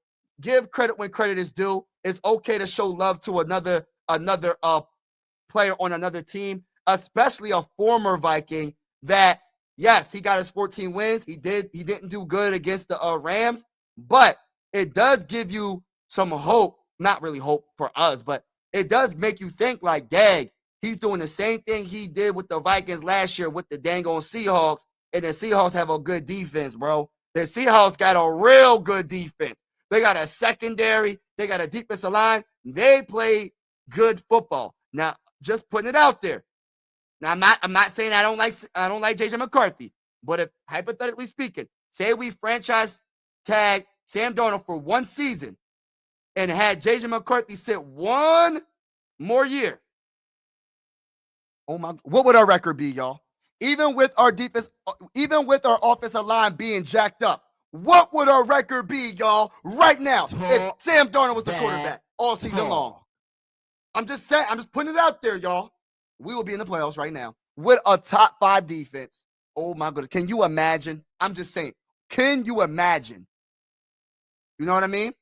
Give credit when credit is due. It's okay to show love to another player on another team, especially a former Viking that, yes, he got his 14 wins. He didn't do good against the Rams, but it does give you some hope. Not really hope for us, but it does make you think like, dang, he's doing the same thing he did with the Vikings last year with the dang on Seahawks, and the Seahawks have a good defense, bro. The Seahawks got a real good defense. They got a secondary. They got a defensive line. They play good football. Now, just putting it out there. Now, I'm not saying I don't like JJ McCarthy, but if hypothetically speaking, say we franchise tag Sam Darnold for one season and had JJ McCarthy sit one more year. Oh my, what would our record be, y'all? Even with our defense, even with our offensive line being jacked up, what would our record be, y'all, right now if Sam Darnold was the quarterback all season long? I'm just saying, I'm just putting it out there, y'all. We will be in the playoffs right now with a top 5 defense. Oh my goodness. Can you imagine? I'm just saying, can you imagine? You know what I mean?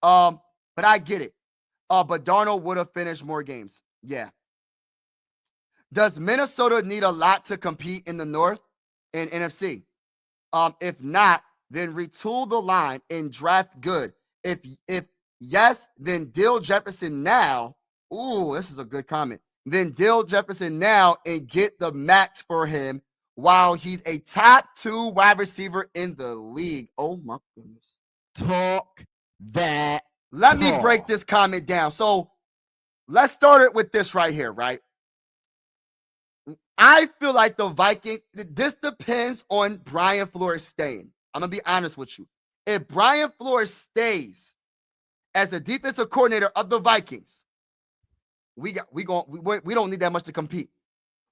But I get it. But Darnold would have finished more games. Yeah. Does Minnesota need a lot to compete in the North and NFC? If not, then retool the line and draft good. If yes, then deal Jefferson now. Ooh, this is a good comment. Then deal Jefferson now and get the max for him while he's a top 2 wide receiver in the league. Oh my goodness. Talk that. Let me break this comment down. So let's start it with this right here, right? I feel like the Vikings, this depends on Brian Flores staying. I'm going to be honest with you. If Brian Flores stays as the defensive coordinator of the Vikings, we don't need that much to compete.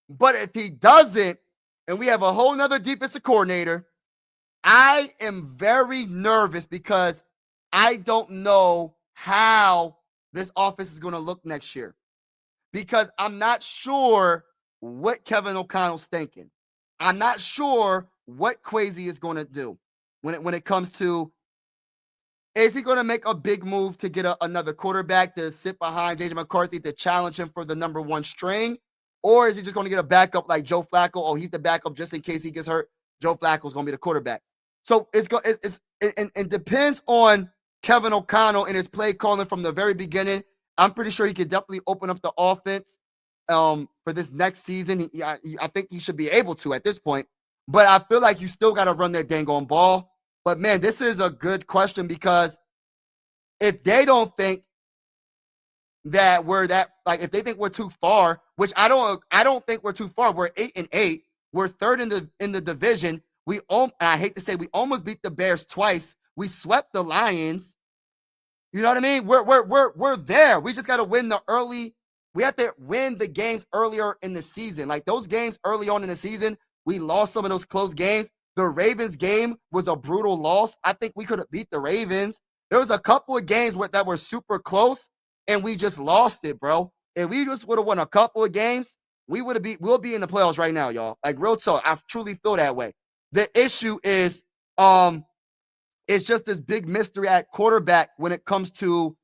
But if he doesn't, and we have a whole nother defensive coordinator, I am very nervous because I don't know how this offense is going to look next year. Because I'm not sure what Kevin O'Connell's thinking. I'm not sure what Kwesi is going to do when it comes to, is he going to make a big move to get another quarterback to sit behind JJ McCarthy to challenge him for the number 1 string? Or is he just going to get a backup like Joe Flacco? Oh, he's the backup just in case he gets hurt. Joe Flacco is going to be the quarterback. So it depends on Kevin O'Connell and his play calling from the very beginning. I'm pretty sure he could definitely open up the offense for this next season. I think he should be able to at this point. But I feel like you still got to run that dang on ball. But, man, this is a good question because if they don't think that we're that, like, if they think we're too far, which I don't think we're too far. We're 8-8. We're 3rd in the division. I hate to say, we almost beat the Bears twice. We swept the Lions. You know what I mean? We're there. We just got to win we have to win the games earlier in the season. Like those games early on in the season, we lost some of those close games. The Ravens game was a brutal loss. I think we could have beat the Ravens. There was a couple of games that were super close, and we just lost it, bro. If we just would have won a couple of games, we'll be in the playoffs right now, y'all. Like real talk, I truly feel that way. The issue is, it's just this big mystery at quarterback when it comes to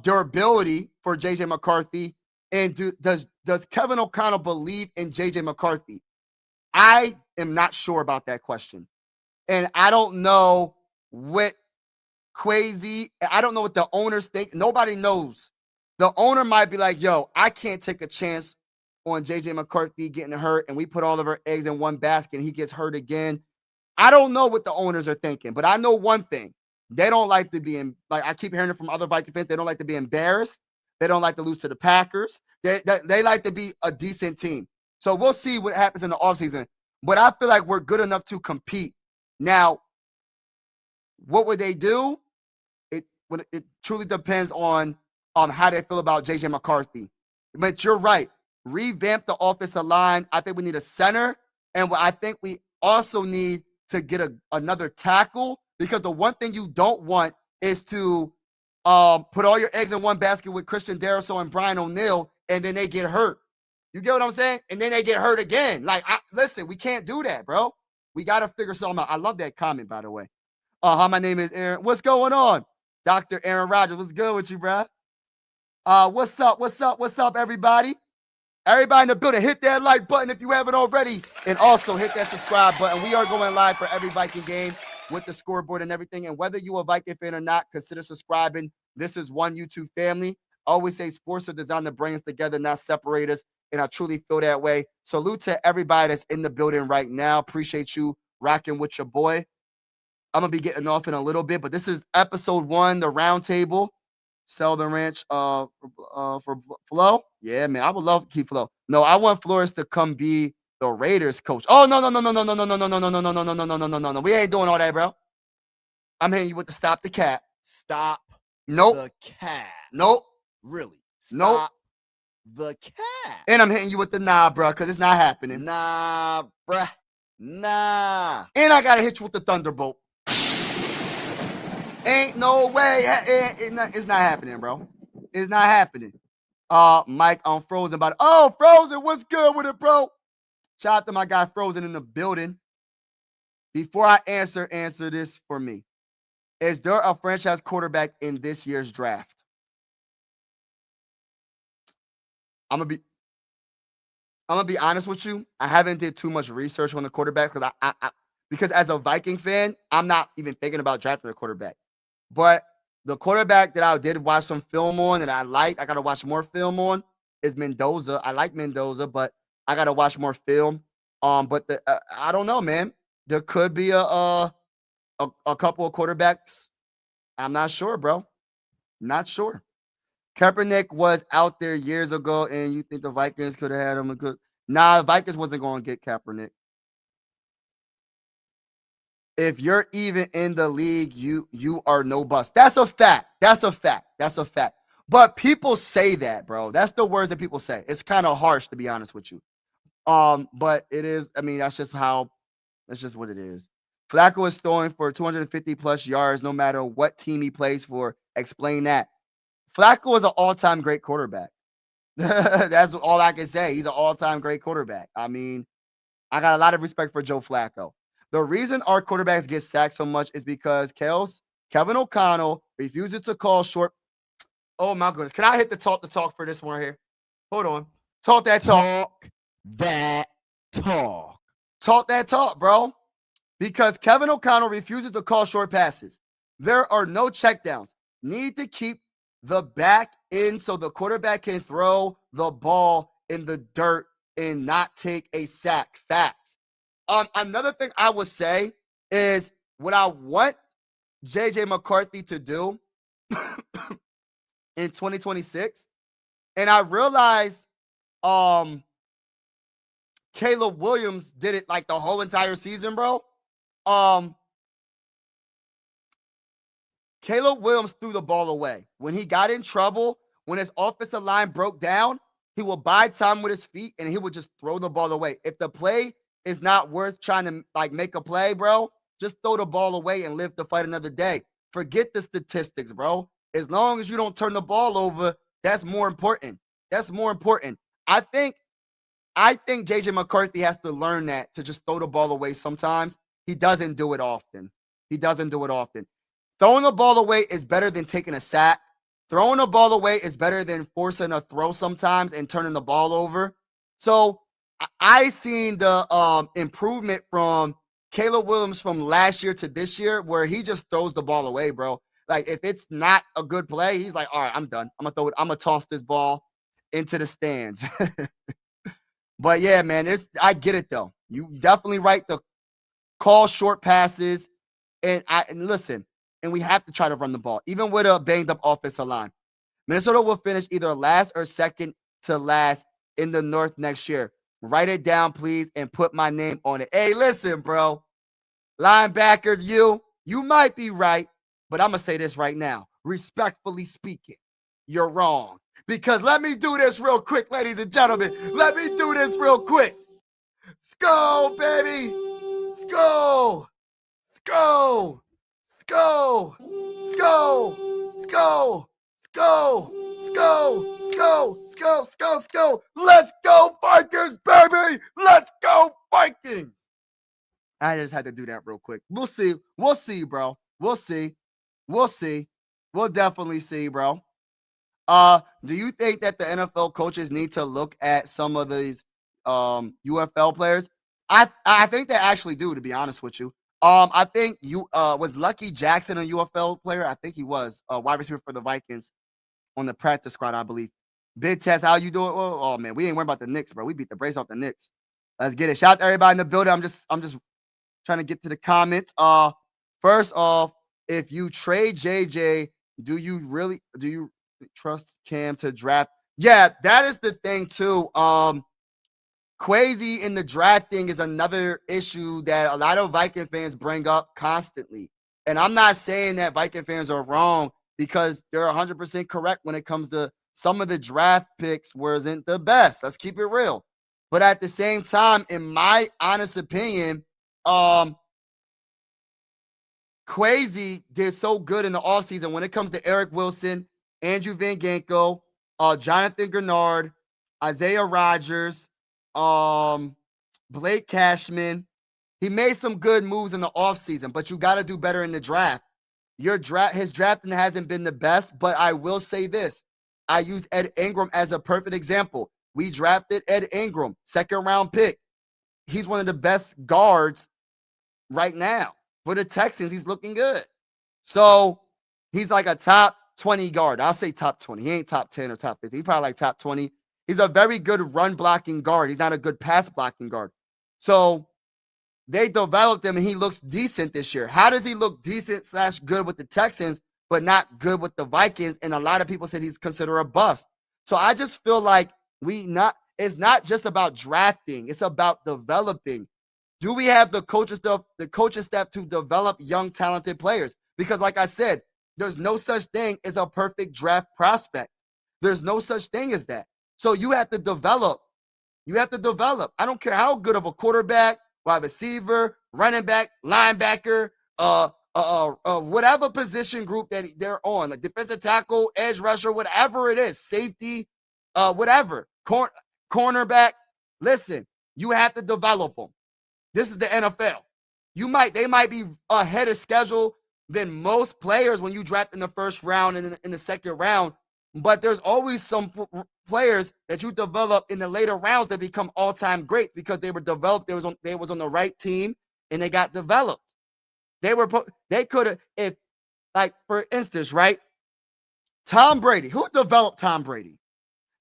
durability for JJ McCarthy. And does Kevin O'Connell believe in JJ McCarthy? I am not sure about that question. And I don't know what I don't know what the owners think. Nobody knows. The owner might be like, yo, I can't take a chance on JJ McCarthy getting hurt, and we put all of our eggs in one basket and he gets hurt again. I don't know what the owners are thinking, but I know one thing. They don't like to be I keep hearing it from other Viking fans. They don't like to be embarrassed. They don't like to lose to the Packers. They like to be a decent team. So we'll see what happens in the offseason. But I feel like we're good enough to compete. Now, what would they do? It truly depends on how they feel about JJ McCarthy. But you're right. Revamp the offensive line. I think we need a center. And I think we also need to get another tackle, because the one thing you don't want is to put all your eggs in one basket with Christian Darrisaw and Brian O'Neill, and then they get hurt. You get what I'm saying? And then they get hurt again. Like, listen, we can't do that, bro. We got to figure something out. I love that comment, by the way. Hi, my name is Aaron. What's going on? Dr. Aaron Rodgers. What's good with you, bro? What's up, everybody? Everybody in the building, hit that like button if you haven't already. And also hit that subscribe button. We are going live for every Viking game with the scoreboard and everything. And whether you're a Viking fan or not, consider subscribing. This is one YouTube family. I always say sports are designed to bring us together, not separate us. And I truly feel that way. Salute to everybody that's in the building right now. Appreciate you rocking with your boy. I'm going to be getting off in a little bit, but this is episode 1, the round table. Sell the ranch for Flo. Yeah, man, I would love to keep Flo. No, I want Flores to come be the Raiders coach. Oh, no. We ain't doing all that, bro. I'm hitting you with the stop the cat. Stop Nope. the cat. Nope. Really? Nope. Stop the cat. And I'm hitting you with the nah, bro, because it's not happening. Nah, bruh. Nah. And I got to hit you with the thunderbolt. Ain't no way. It's not happening, bro. It's not happening. Mike on Frozen about it. Oh, Frozen, what's good with it, bro? Shout out to my guy Frozen in the building. Before I answer this for me. Is there a franchise quarterback in this year's draft? I'm gonna be honest with you. I haven't did too much research on the quarterback because as a Viking fan, I'm not even thinking about drafting a quarterback. But the quarterback that I did watch some film on and I got to watch more film on, is Mendoza. I like Mendoza, but I got to watch more film. But I don't know, man. There could be a couple of quarterbacks. I'm not sure, bro. Not sure. Kaepernick was out there years ago, and you think the Vikings could have had him a good? Nah, the Vikings wasn't going to get Kaepernick. If you're even in the league, you are no bust. That's a fact. But people say that, bro. That's the words that people say. It's kind of harsh, to be honest with you. But it is. I mean, that's just what it is. Flacco is throwing for 250 plus yards, no matter what team he plays for. Explain that. Flacco is an all-time great quarterback. That's all I can say. He's an all-time great quarterback. I mean, I got a lot of respect for Joe Flacco. The reason our quarterbacks get sacked so much is because Kevin O'Connell refuses to call short. Oh, my goodness. Can I hit the talk for this one right here? Hold on. Talk that talk. Talk that talk, bro. Because Kevin O'Connell refuses to call short passes. There are no checkdowns. Need to keep the back in so the quarterback can throw the ball in the dirt and not take a sack. Facts. Another thing I would say is what I want JJ McCarthy to do in 2026. And I realized Caleb Williams did it like the whole entire season, bro. Caleb Williams threw the ball away. When he got in trouble, when his offensive line broke down, he would buy time with his feet and he would just throw the ball away. If the play is not worth trying to like make a play, bro, just throw the ball away and live to fight another day. Forget the statistics, bro. As long as you don't turn the ball over, that's more important. I think JJ McCarthy has to learn that, to just throw the ball away sometimes. He doesn't do it often. Throwing the ball away is better than taking a sack. Throwing the ball away is better than forcing a throw sometimes and turning the ball over. So I seen the improvement from Caleb Williams from last year to this year, where he just throws the ball away, bro. Like, if it's not a good play, he's like, all right, I'm done. I'm going to toss this ball into the stands. But yeah, man, I get it though. You definitely right to call short passes, and listen, and we have to try to run the ball, even with a banged up offensive line. Minnesota will finish either last or second to last in the North next year. Write it down, please, and put my name on it. Hey, listen, bro. Linebacker, you might be right, but I'm going to say this right now. Respectfully speaking, you're wrong. Because let me do this real quick, ladies and gentlemen. Let me do this real quick. Skull, baby. Skull. Skull. Skull. Skull. go. Let's go. Let's go. Let's go. Let's go. Let's go. Let's go. Let's go, Vikings, baby. Let's go, Vikings. I just had to do that real quick. We'll see. We'll see, bro. We'll see. We'll see. We'll definitely see, bro. Do you think that the NFL coaches need to look at some of these UFL players? I think they actually do, to be honest with you. I think was Lucky Jackson a UFL player? I think he was a wide receiver for the Vikings on the practice squad, I believe. Big Test, how you doing? Oh man, we ain't worried about the Knicks, bro. We beat the brace off the Knicks. Let's get it. Shout out to everybody in the building. I'm just trying to get to the comments. First off, if you trade JJ, do you trust Cam to draft? Yeah, that is the thing too. Crazy in the drafting is another issue that a lot of Viking fans bring up constantly. And I'm not saying that Viking fans are wrong, because they're 100% correct when it comes to some of the draft picks wasn't the best. Let's keep it real. But at the same time, in my honest opinion, Crazy did so good in the offseason when it comes to Eric Wilson, Andrew Van Ginkel, Jonathan Grenard, Isaiah Rodgers, Blake Cashman. He made some good moves in the offseason, but you got to do better in the draft. His drafting hasn't been the best, but I will say this. I use Ed Ingram as a perfect example. We drafted Ed Ingram, second-round pick. He's one of the best guards right now. For the Texans, he's looking good. So he's like a top 20 guard. I'll say top 20. He ain't top 10 or top 50. He's probably like top 20. He's a very good run-blocking guard. He's not a good pass-blocking guard. So they developed him, and he looks decent this year. How does he look decent / good with the Texans, but not good with the Vikings? And a lot of people said he's considered a bust. So I just feel like it's not just about drafting. It's about developing. Do we have the coaching staff to develop young, talented players? Because like I said, there's no such thing as a perfect draft prospect. There's no such thing as that. So you have to develop. You have to develop. I don't care how good of a quarterback, wide receiver, running back, linebacker, whatever position group that they're on, like defensive tackle, edge rusher, whatever it is, safety, whatever, cornerback. Listen, you have to develop them. This is the NFL. They might be ahead of schedule than most players when you draft in the first round and in the second round, but there's always some players that you develop in the later rounds that become all-time great because they were developed. They was on the right team and they got developed. They could have, if, like, for instance, right? Tom Brady. Who developed Tom Brady?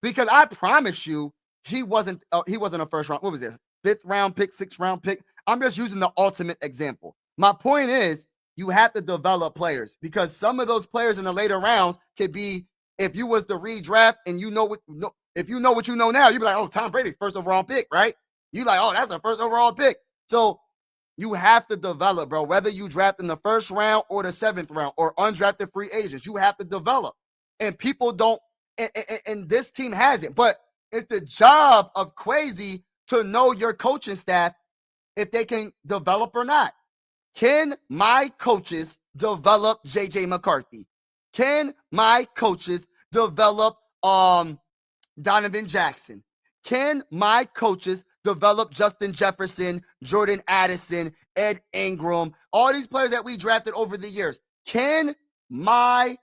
Because I promise you, he wasn't a first round. What was it? 5th round pick, 6th round pick. I'm just using the ultimate example. My point is, you have to develop players because some of those players in the later rounds could be, if you was to redraft and if you know what you know now, you'd be like, oh, Tom Brady, 1st overall pick, right? You like, oh, that's a 1st overall pick. So you have to develop, bro. Whether you draft in the 1st round or the 7th round or undrafted free agents, you have to develop. And people don't, and this team hasn't, but it's the job of Crazy to know your coaching staff if they can develop or not. Can my coaches develop JJ McCarthy? Can my coaches develop Donovan Jackson? Can my coaches develop Justin Jefferson, Jordan Addison, Ed Ingram, all these players that we drafted over the years? Can my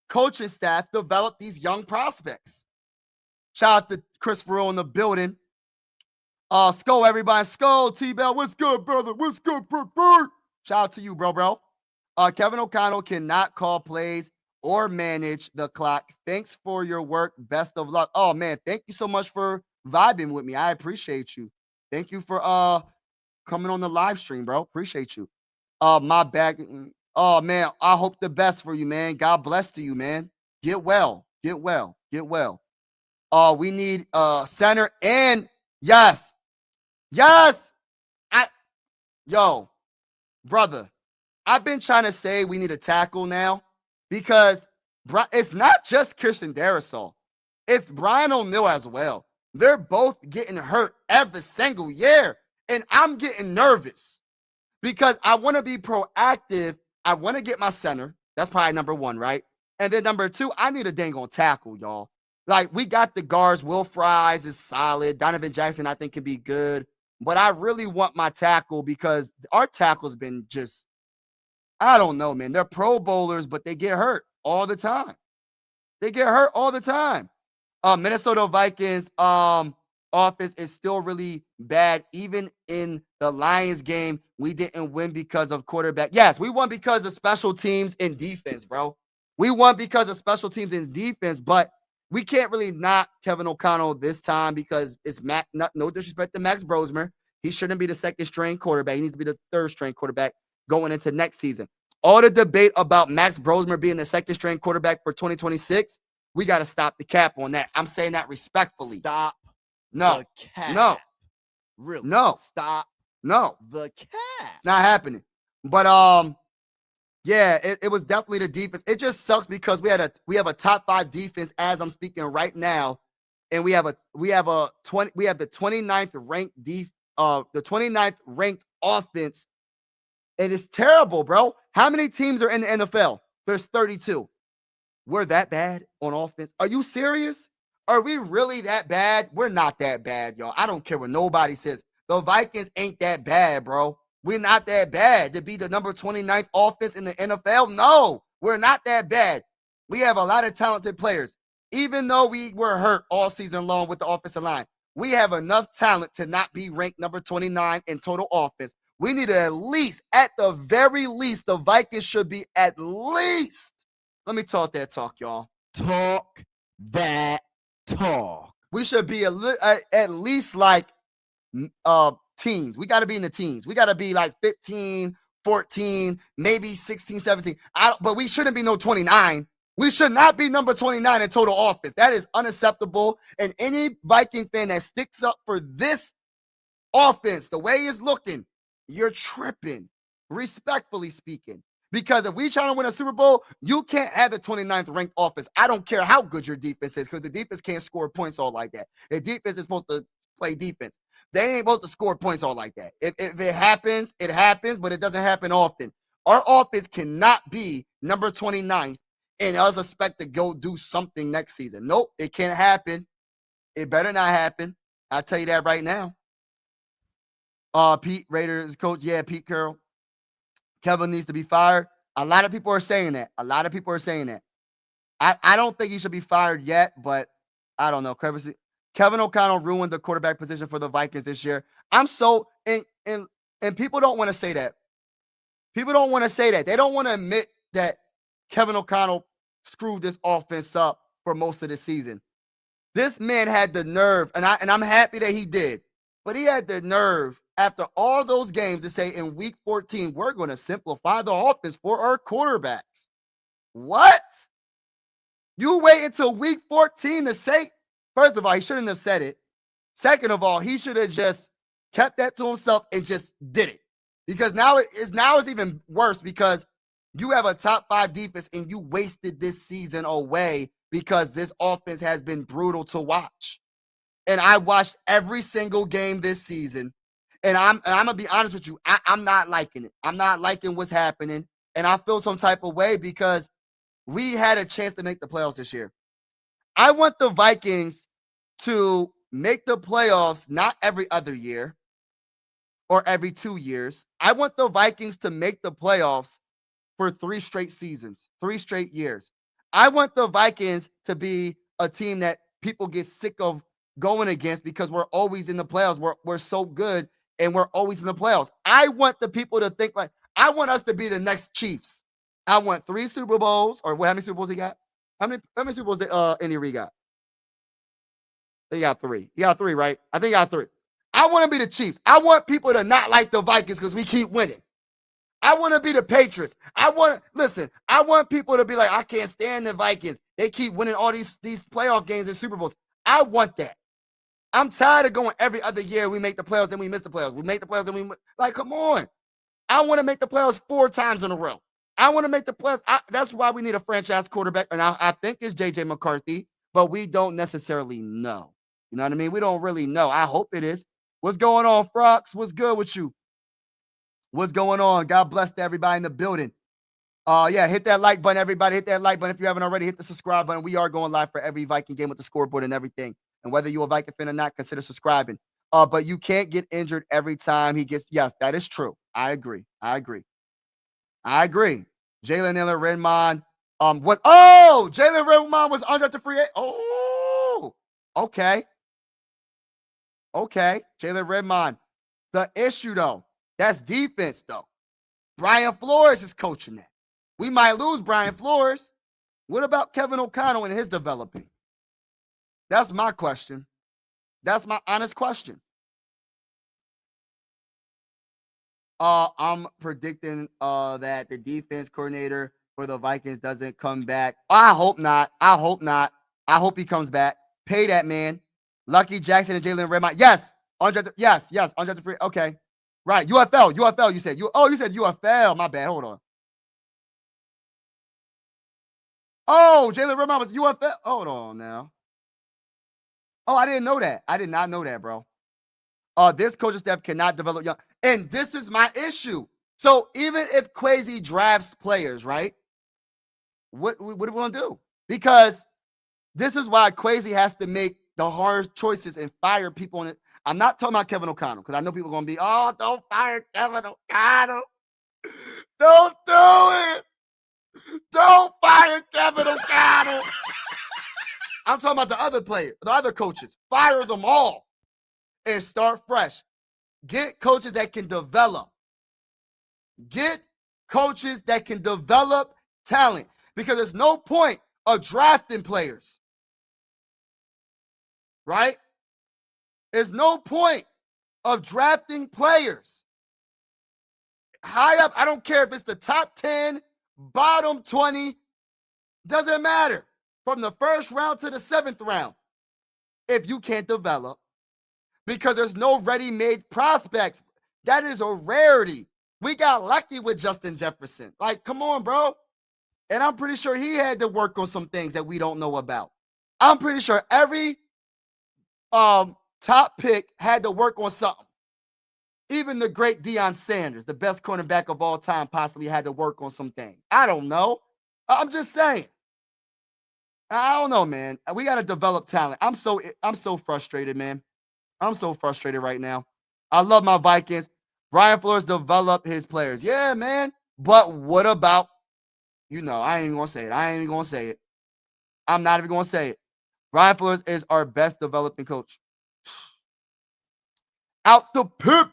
coaching staff develop these young prospects? Shout out to Chris Farrell in the building. Skull, everybody. Skull, T-Bell. What's good, brother? What's good, bro? Shout out to you, bro. Kevin O'Connell cannot call plays or manage the clock. Thanks for your work. Best of luck. Oh, man, thank you so much for vibing with me. I appreciate you. Thank you for coming on the live stream, bro. Appreciate you. My bag. Oh, man, I hope the best for you, man. God bless to you, man. Get well. We need center and yes. Brother, I've been trying to say we need a tackle now because it's not just Christian Darrisaw. It's Brian O'Neill as well. They're both getting hurt every single year, and I'm getting nervous because I want to be proactive. I want to get my center. That's probably number one, right? And then number two, I need a dang on tackle, y'all. Like, we got the guards. Will Fries is solid. Donovan Jackson, I think, can be good. But I really want my tackle because our tackle's been just, I don't know, man. They're Pro Bowlers, but they get hurt all the time. They get hurt all the time. Minnesota Vikings offense is still really bad. Even in the Lions game, we didn't win because of quarterback. Yes, we won because of special teams and defense, bro. We won because of special teams and defense, but we can't really knock Kevin O'Connell this time because it's no disrespect to Max Brosmer. He shouldn't be the second string quarterback. He needs to be the third string quarterback going into next season. All the debate about Max Brosmer being the second string quarterback for 2026, we got to stop the cap on that. I'm saying that respectfully. Stop. No. The cap. No. Really. No. Stop. No. The cap. It's not happening. But yeah, it was definitely the defense. It just sucks because we have a top 5 defense as I'm speaking right now, and we have the 29th ranked offense, and it's terrible, bro. How many teams are in the NFL? There's 32. We're that bad on offense. Are you serious? Are we really that bad? We're not that bad, y'all. I don't care what nobody says. The Vikings ain't that bad, bro. We're not that bad to be the number 29th offense in the NFL. No, we're not that bad. We have a lot of talented players. Even though we were hurt all season long with the offensive line, we have enough talent to not be ranked number 29 in total offense. We need to at the very least, the Vikings should be at least. Let me talk that talk, y'all. Talk that talk. We should be at least like teens. We got to be in the teens. We got to be like 15, 14, maybe 16, 17. But we shouldn't be no 29. We should not be number 29 in total offense. That is unacceptable. And any Viking fan that sticks up for this offense, the way it's looking, you're tripping, respectfully speaking. Because if we trying to win a Super Bowl, you can't have the 29th ranked offense. I don't care how good your defense is, because the defense can't score points all like that. The defense is supposed to play defense. They ain't supposed to score points all like that. If it happens, it happens, but it doesn't happen often. Our offense cannot be number 29 and us expect to go do something next season. Nope, it can't happen. It better not happen. I'll tell you that right now. Pete Raiders coach, yeah, Pete Carroll. Kevin needs to be fired. A lot of people are saying that. I don't think he should be fired yet, but I don't know. Kevin O'Connell ruined the quarterback position for the Vikings this year. I'm so and people don't want to say that. People don't want to say that. They don't want to admit that Kevin O'Connell screwed this offense up for most of the season. This man had the nerve, and I'm happy that he did, but he had the nerve after all those games to say in week 14, we're going to simplify the offense for our quarterbacks. What? You wait until week 14 to say, first of all, he shouldn't have said it. Second of all, he should have just kept that to himself and just did it. Because now it's even worse because you have a top 5 defense and you wasted this season away because this offense has been brutal to watch. And I watched every single game this season. And I'm going to be honest with you. I'm not liking it. I'm not liking what's happening. And I feel some type of way because we had a chance to make the playoffs this year. I want the Vikings to make the playoffs not every other year or every 2 years. I want the Vikings to make the playoffs for 3 straight seasons, 3 straight years. I want the Vikings to be a team that people get sick of going against because we're always in the playoffs. We're so good. And we're always in the playoffs. I want the people to think like, I want us to be the next Chiefs. I want 3 Super Bowls, or how many Super Bowls he got? How many Super Bowls did Andy Reid got? He got 3. He got 3, right? I think he got 3. I want to be the Chiefs. I want people to not like the Vikings because we keep winning. I want to be the Patriots. I want people to be like, I can't stand the Vikings. They keep winning all these playoff games and Super Bowls. I want that. I'm tired of going every other year. We make the playoffs, then we miss the playoffs. We make the playoffs, then we like, come on. I want to make the playoffs 4 times in a row. I want to make the playoffs. That's why we need a franchise quarterback. And I think it's J.J. McCarthy, but we don't necessarily know. You know what I mean? We don't really know. I hope it is. What's going on, Frox? What's good with you? What's going on? God bless to everybody in the building. Yeah, hit that like button, everybody. Hit that like button. If you haven't already, hit the subscribe button. We are going live for every Viking game with the scoreboard and everything. And whether you're a Viking fan or not, consider subscribing. But you can't get injured every time he gets. Yes, that is true. I agree. Jalen Naylor Redmond. Jalen Redmond was undrafted free agent. Oh, okay. Jalen Redmond. The issue though, that's defense though. Brian Flores is coaching that. We might lose Brian Flores. What about Kevin O'Connell and his developing? That's my question. That's my honest question. I'm predicting that the defense coordinator for the Vikings doesn't come back. I hope not. I hope he comes back. Pay that man. Lucky Jackson and Jalen Redmond. Yes. Undrafted free. Okay. Right. UFL. You said you said UFL. My bad. Hold on. Oh, Jalen Redmond was UFL. Hold on now. Oh, I didn't know that. I did not know that, bro. This coaching staff cannot develop young. And this is my issue. So even if Kwesi drafts players, right? What are we going to do? Because this is why Kwesi has to make the hard choices and fire people on it. I'm not talking about Kevin O'Connell because I know people are going to be, don't fire Kevin O'Connell. Don't do it. Don't fire Kevin O'Connell. I'm talking about the other players, the other coaches. Fire them all and start fresh. Get coaches that can develop. Get coaches that can develop talent because there's no point of drafting players. Right? There's no point of drafting players. High up, I don't care if it's the top 10, bottom 20, doesn't matter. From the first round to the 7th round, if you can't develop, because there's no ready-made prospects. That is a rarity. We got lucky with Justin Jefferson. Like, come on, bro. And I'm pretty sure he had to work on some things that we don't know about. I'm pretty sure every top pick had to work on something. Even the great Deion Sanders, the best cornerback of all time, possibly had to work on some things. I don't know. I'm just saying. I don't know, man. We got to develop talent. I'm so frustrated, man. I'm so frustrated right now. I love my Vikings. Brian Flores developed his players. Yeah, man. But what about, I ain't even going to say it. I'm not even going to say it. Brian Flores is our best developing coach. Out the pit.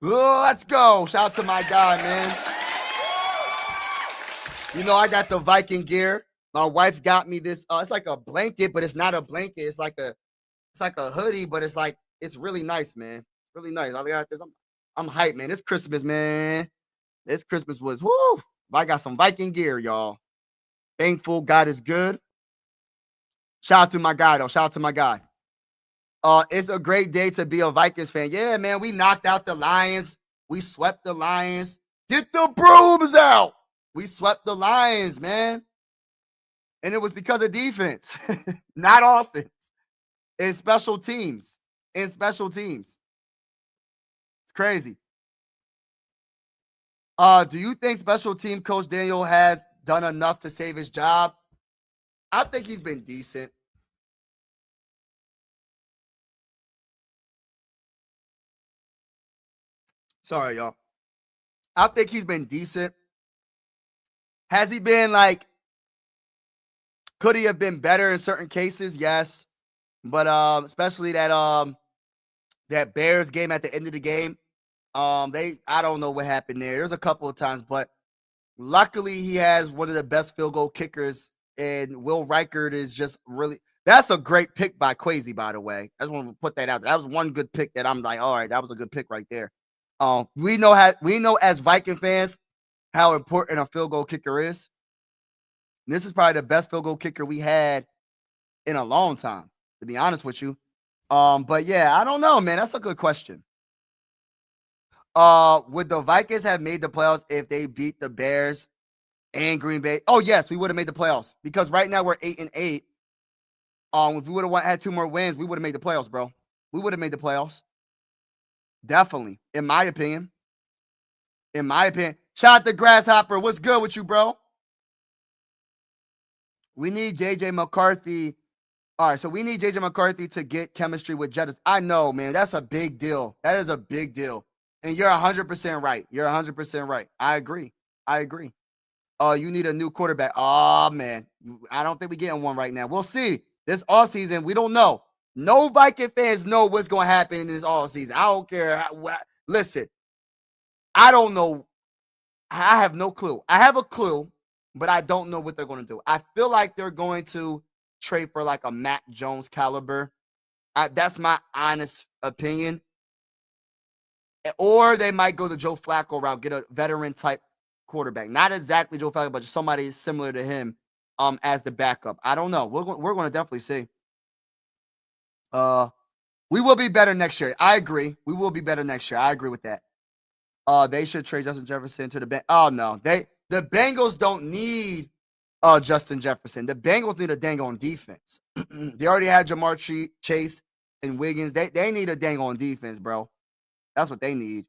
Let's go. Shout out to my guy, man. I got the Viking gear. My wife got me this. It's like a blanket, but it's not a blanket. It's like a hoodie, but it's really nice, man. Really nice. I got this. I'm hyped, man. This Christmas, man. This Christmas was whoo. I got some Viking gear, y'all. Thankful God is good. Shout out to my guy, though. Shout out to my guy. It's a great day to be a Vikings fan. Yeah, man. We knocked out the Lions. We swept the Lions. Get the brooms out. We swept the Lions, man. And it was because of defense, not offense. In special teams. It's crazy. Do you think special team coach Daniel has done enough to save his job? I think he's been decent. Sorry, y'all. I think he's been decent. Has he been could he have been better in certain cases? Yes. But especially that Bears game at the end of the game, I don't know what happened there. There's a couple of times, but luckily he has one of the best field goal kickers, and Will Reichard is just really. That's a great pick by Kwesi, by the way. I just want to put that out there. That was one good pick that I'm like, all right, that was a good pick right there. We know as Viking fans how important a field goal kicker is. And this is probably the best field goal kicker we had in a long time, to be honest with you. But yeah, I don't know, man. That's a good question. Would the Vikings have made the playoffs if they beat the Bears and Green Bay? Oh, yes, we would have made the playoffs because right now we're 8-8. If we would have had 2 more wins, we would have made the playoffs, bro. We would have made the playoffs. Definitely, in my opinion. Shout out to Grasshopper. What's good with you, bro? We need JJ McCarthy. All right, so we need JJ McCarthy to get chemistry with Jettis. I know, man. That's a big deal. That is a big deal. And you're 100% right. You're 100% right. I agree. You need a new quarterback. Oh, man. I don't think we're getting one right now. We'll see. This offseason, we don't know. No Viking fans know what's going to happen in this offseason. I don't care. Listen, I don't know. I have no clue. I have a clue, but I don't know what they're going to do. I feel like they're going to trade for like a Mac Jones caliber. That's my honest opinion. Or they might go the Joe Flacco route, get a veteran type quarterback. Not exactly Joe Flacco, but just somebody similar to him as the backup. I don't know. We're going to definitely see. We will be better next year. I agree. We will be better next year. I agree with that. They should trade Justin Jefferson to the Bengals. Oh, no. The Bengals don't need Justin Jefferson. The Bengals need a dang on defense. They already had Jamar Chase and Wiggins. They need a dang on defense, bro. That's what they need.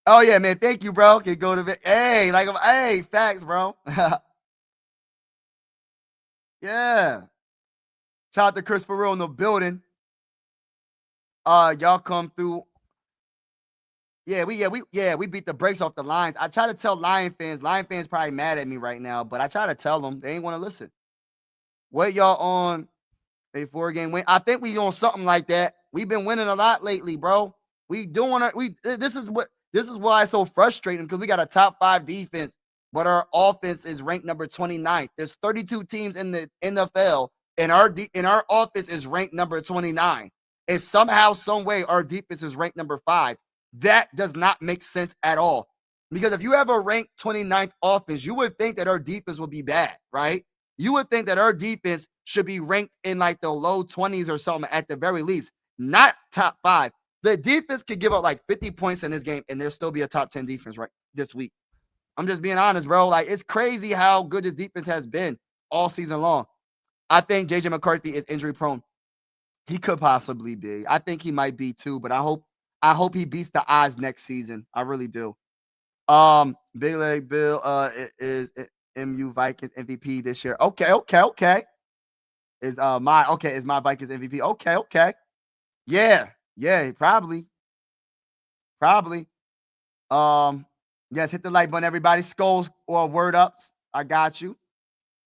Oh, yeah, man. Thank you, bro. Can go to hey, facts, bro. Yeah. Shout out to Chris Farrell in the building. Y'all come through. Yeah, we beat the brakes off the Lions. I try to tell Lion fans probably mad at me right now, but I try to tell them. They ain't want to listen. What y'all on a 4-game win? I think we on something like that. We've been winning a lot lately, bro. We doing it. This is why it's so frustrating, because we got a top 5 defense, but our offense is ranked number 29th. There's 32 teams in the NFL, and our offense is ranked number 29. And somehow, some way, our defense is ranked number 5. That does not make sense at all. Because if you have a ranked 29th offense, you would think that our defense would be bad, right? You would think that our defense should be ranked in like the low 20s or something at the very least, not top 5. The defense could give up like 50 points in this game, and there'll still be a top 10 defense right this week. I'm just being honest, bro. Like, it's crazy how good this defense has been all season long. I think JJ McCarthy is injury prone. He could possibly be. I think he might be too, but I hope he beats the odds next season. I really do. Big Leg Bill is MU Vikings MVP this year. Okay. Is my Vikings MVP. Okay. Yeah, probably. Yes, hit the like button, everybody. Skulls or word ups. I got you.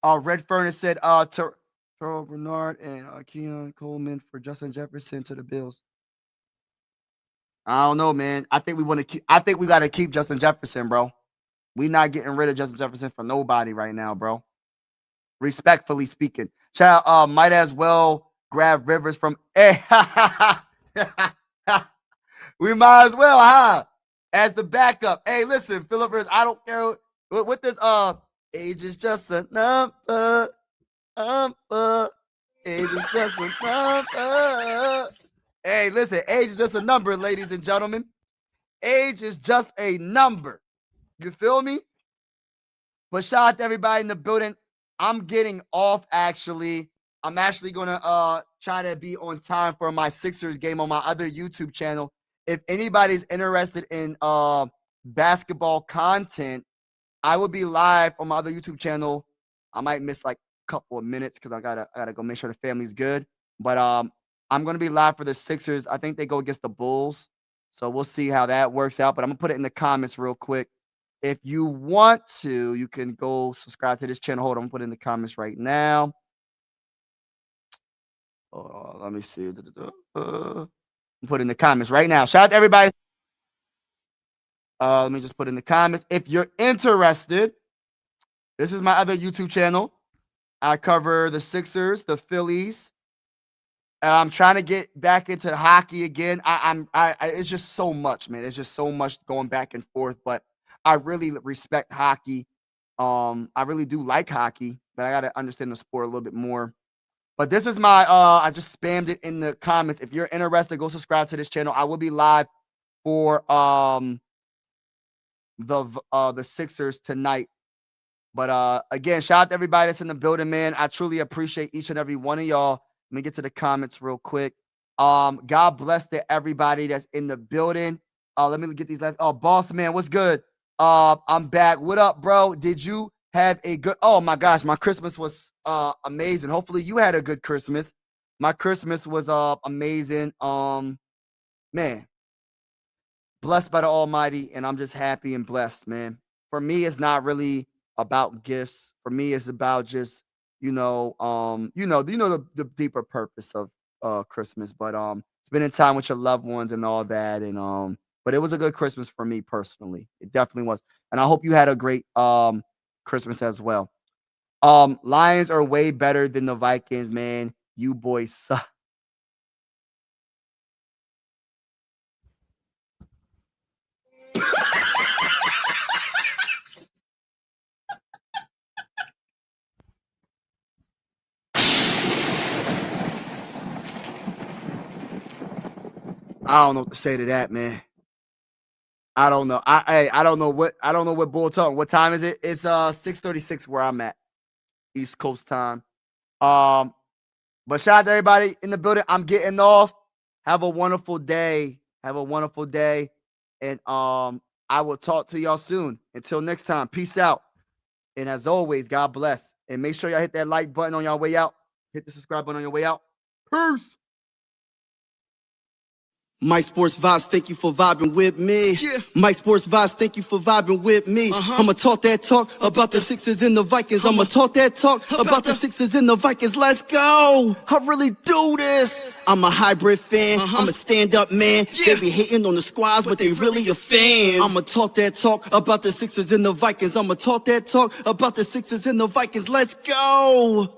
Red Furnace said Terrell Bernard and Keon Coleman for Justin Jefferson to the Bills. I don't know, man. I think we got to keep Justin Jefferson, bro. We not getting rid of Justin Jefferson for nobody right now, bro. Respectfully speaking. Child, might as well grab Rivers from we might as well, huh? As the backup. Hey, listen, Philip Rivers, I don't care what this age is just a number. Age is just a number. Hey, listen, age is just a number, ladies and gentlemen. Age is just a number. You feel me? But shout out to everybody in the building. I'm getting off, actually. I'm actually going to try to be on time for my Sixers game on my other YouTube channel. If anybody's interested in basketball content, I will be live on my other YouTube channel. I might miss like a couple of minutes because I gotta go make sure the family's good. But I'm going to be live for the Sixers. I think they go against the Bulls. So we'll see how that works out. But I'm going to put it in the comments real quick. If you want to, you can go subscribe to this channel. Hold on, I'm putting it in the comments right now. Let me see. I'm putting in the comments right now. Shout out to everybody. Let me just put in the comments. If you're interested, this is my other YouTube channel. I cover the Sixers, the Phillies. I'm trying to get back into hockey again. It's just so much, man. It's just so much going back and forth. But I really respect hockey. I really do like hockey, but I got to understand the sport a little bit more. But this is my, I just spammed it in the comments. If you're interested, go subscribe to this channel. I will be live for the Sixers tonight. But again, shout out to everybody that's in the building, man. I truly appreciate each and every one of y'all. Let me get to the comments real quick. God bless to everybody that's in the building. Let me get these last. Oh, Boss Man, what's good? I'm back. What up, bro? Did you have a good? Oh my gosh, my Christmas was amazing. Hopefully you had a good Christmas. My Christmas was amazing. Man, blessed by the Almighty, and I'm just happy and blessed, man. For me, it's not really about gifts. For me, it's about just the deeper purpose of Christmas. But spending time with your loved ones and all that, and but it was a good Christmas for me personally. It definitely was, and I hope you had a great Christmas as well. Lions are way better than the Vikings, man. You boys suck. I don't know what to say to that, man. I don't know. I don't know what bull talking. What time is it? It's 6:36 where I'm at. East Coast time. But shout out to everybody in the building. I'm getting off. Have a wonderful day. Have a wonderful day. And I will talk to y'all soon. Until next time. Peace out. And as always, God bless. And make sure y'all hit that like button on your way out. Hit the subscribe button on your way out. Peace. Mike Sports Vibes, thank you for vibing with me. Yeah. Mike Sports Vibes, thank you for vibing with me. I'ma talk that talk about the Sixers and the Vikings. I'ma talk that talk about the Sixers and the Vikings. Let's go. I really do this. I'm a hybrid fan. I'm a stand-up man. Yeah. They be hating on the squads, but they really a fan. I'ma talk that talk about the Sixers and the Vikings. I'ma talk that talk about the Sixers and the Vikings. Let's go.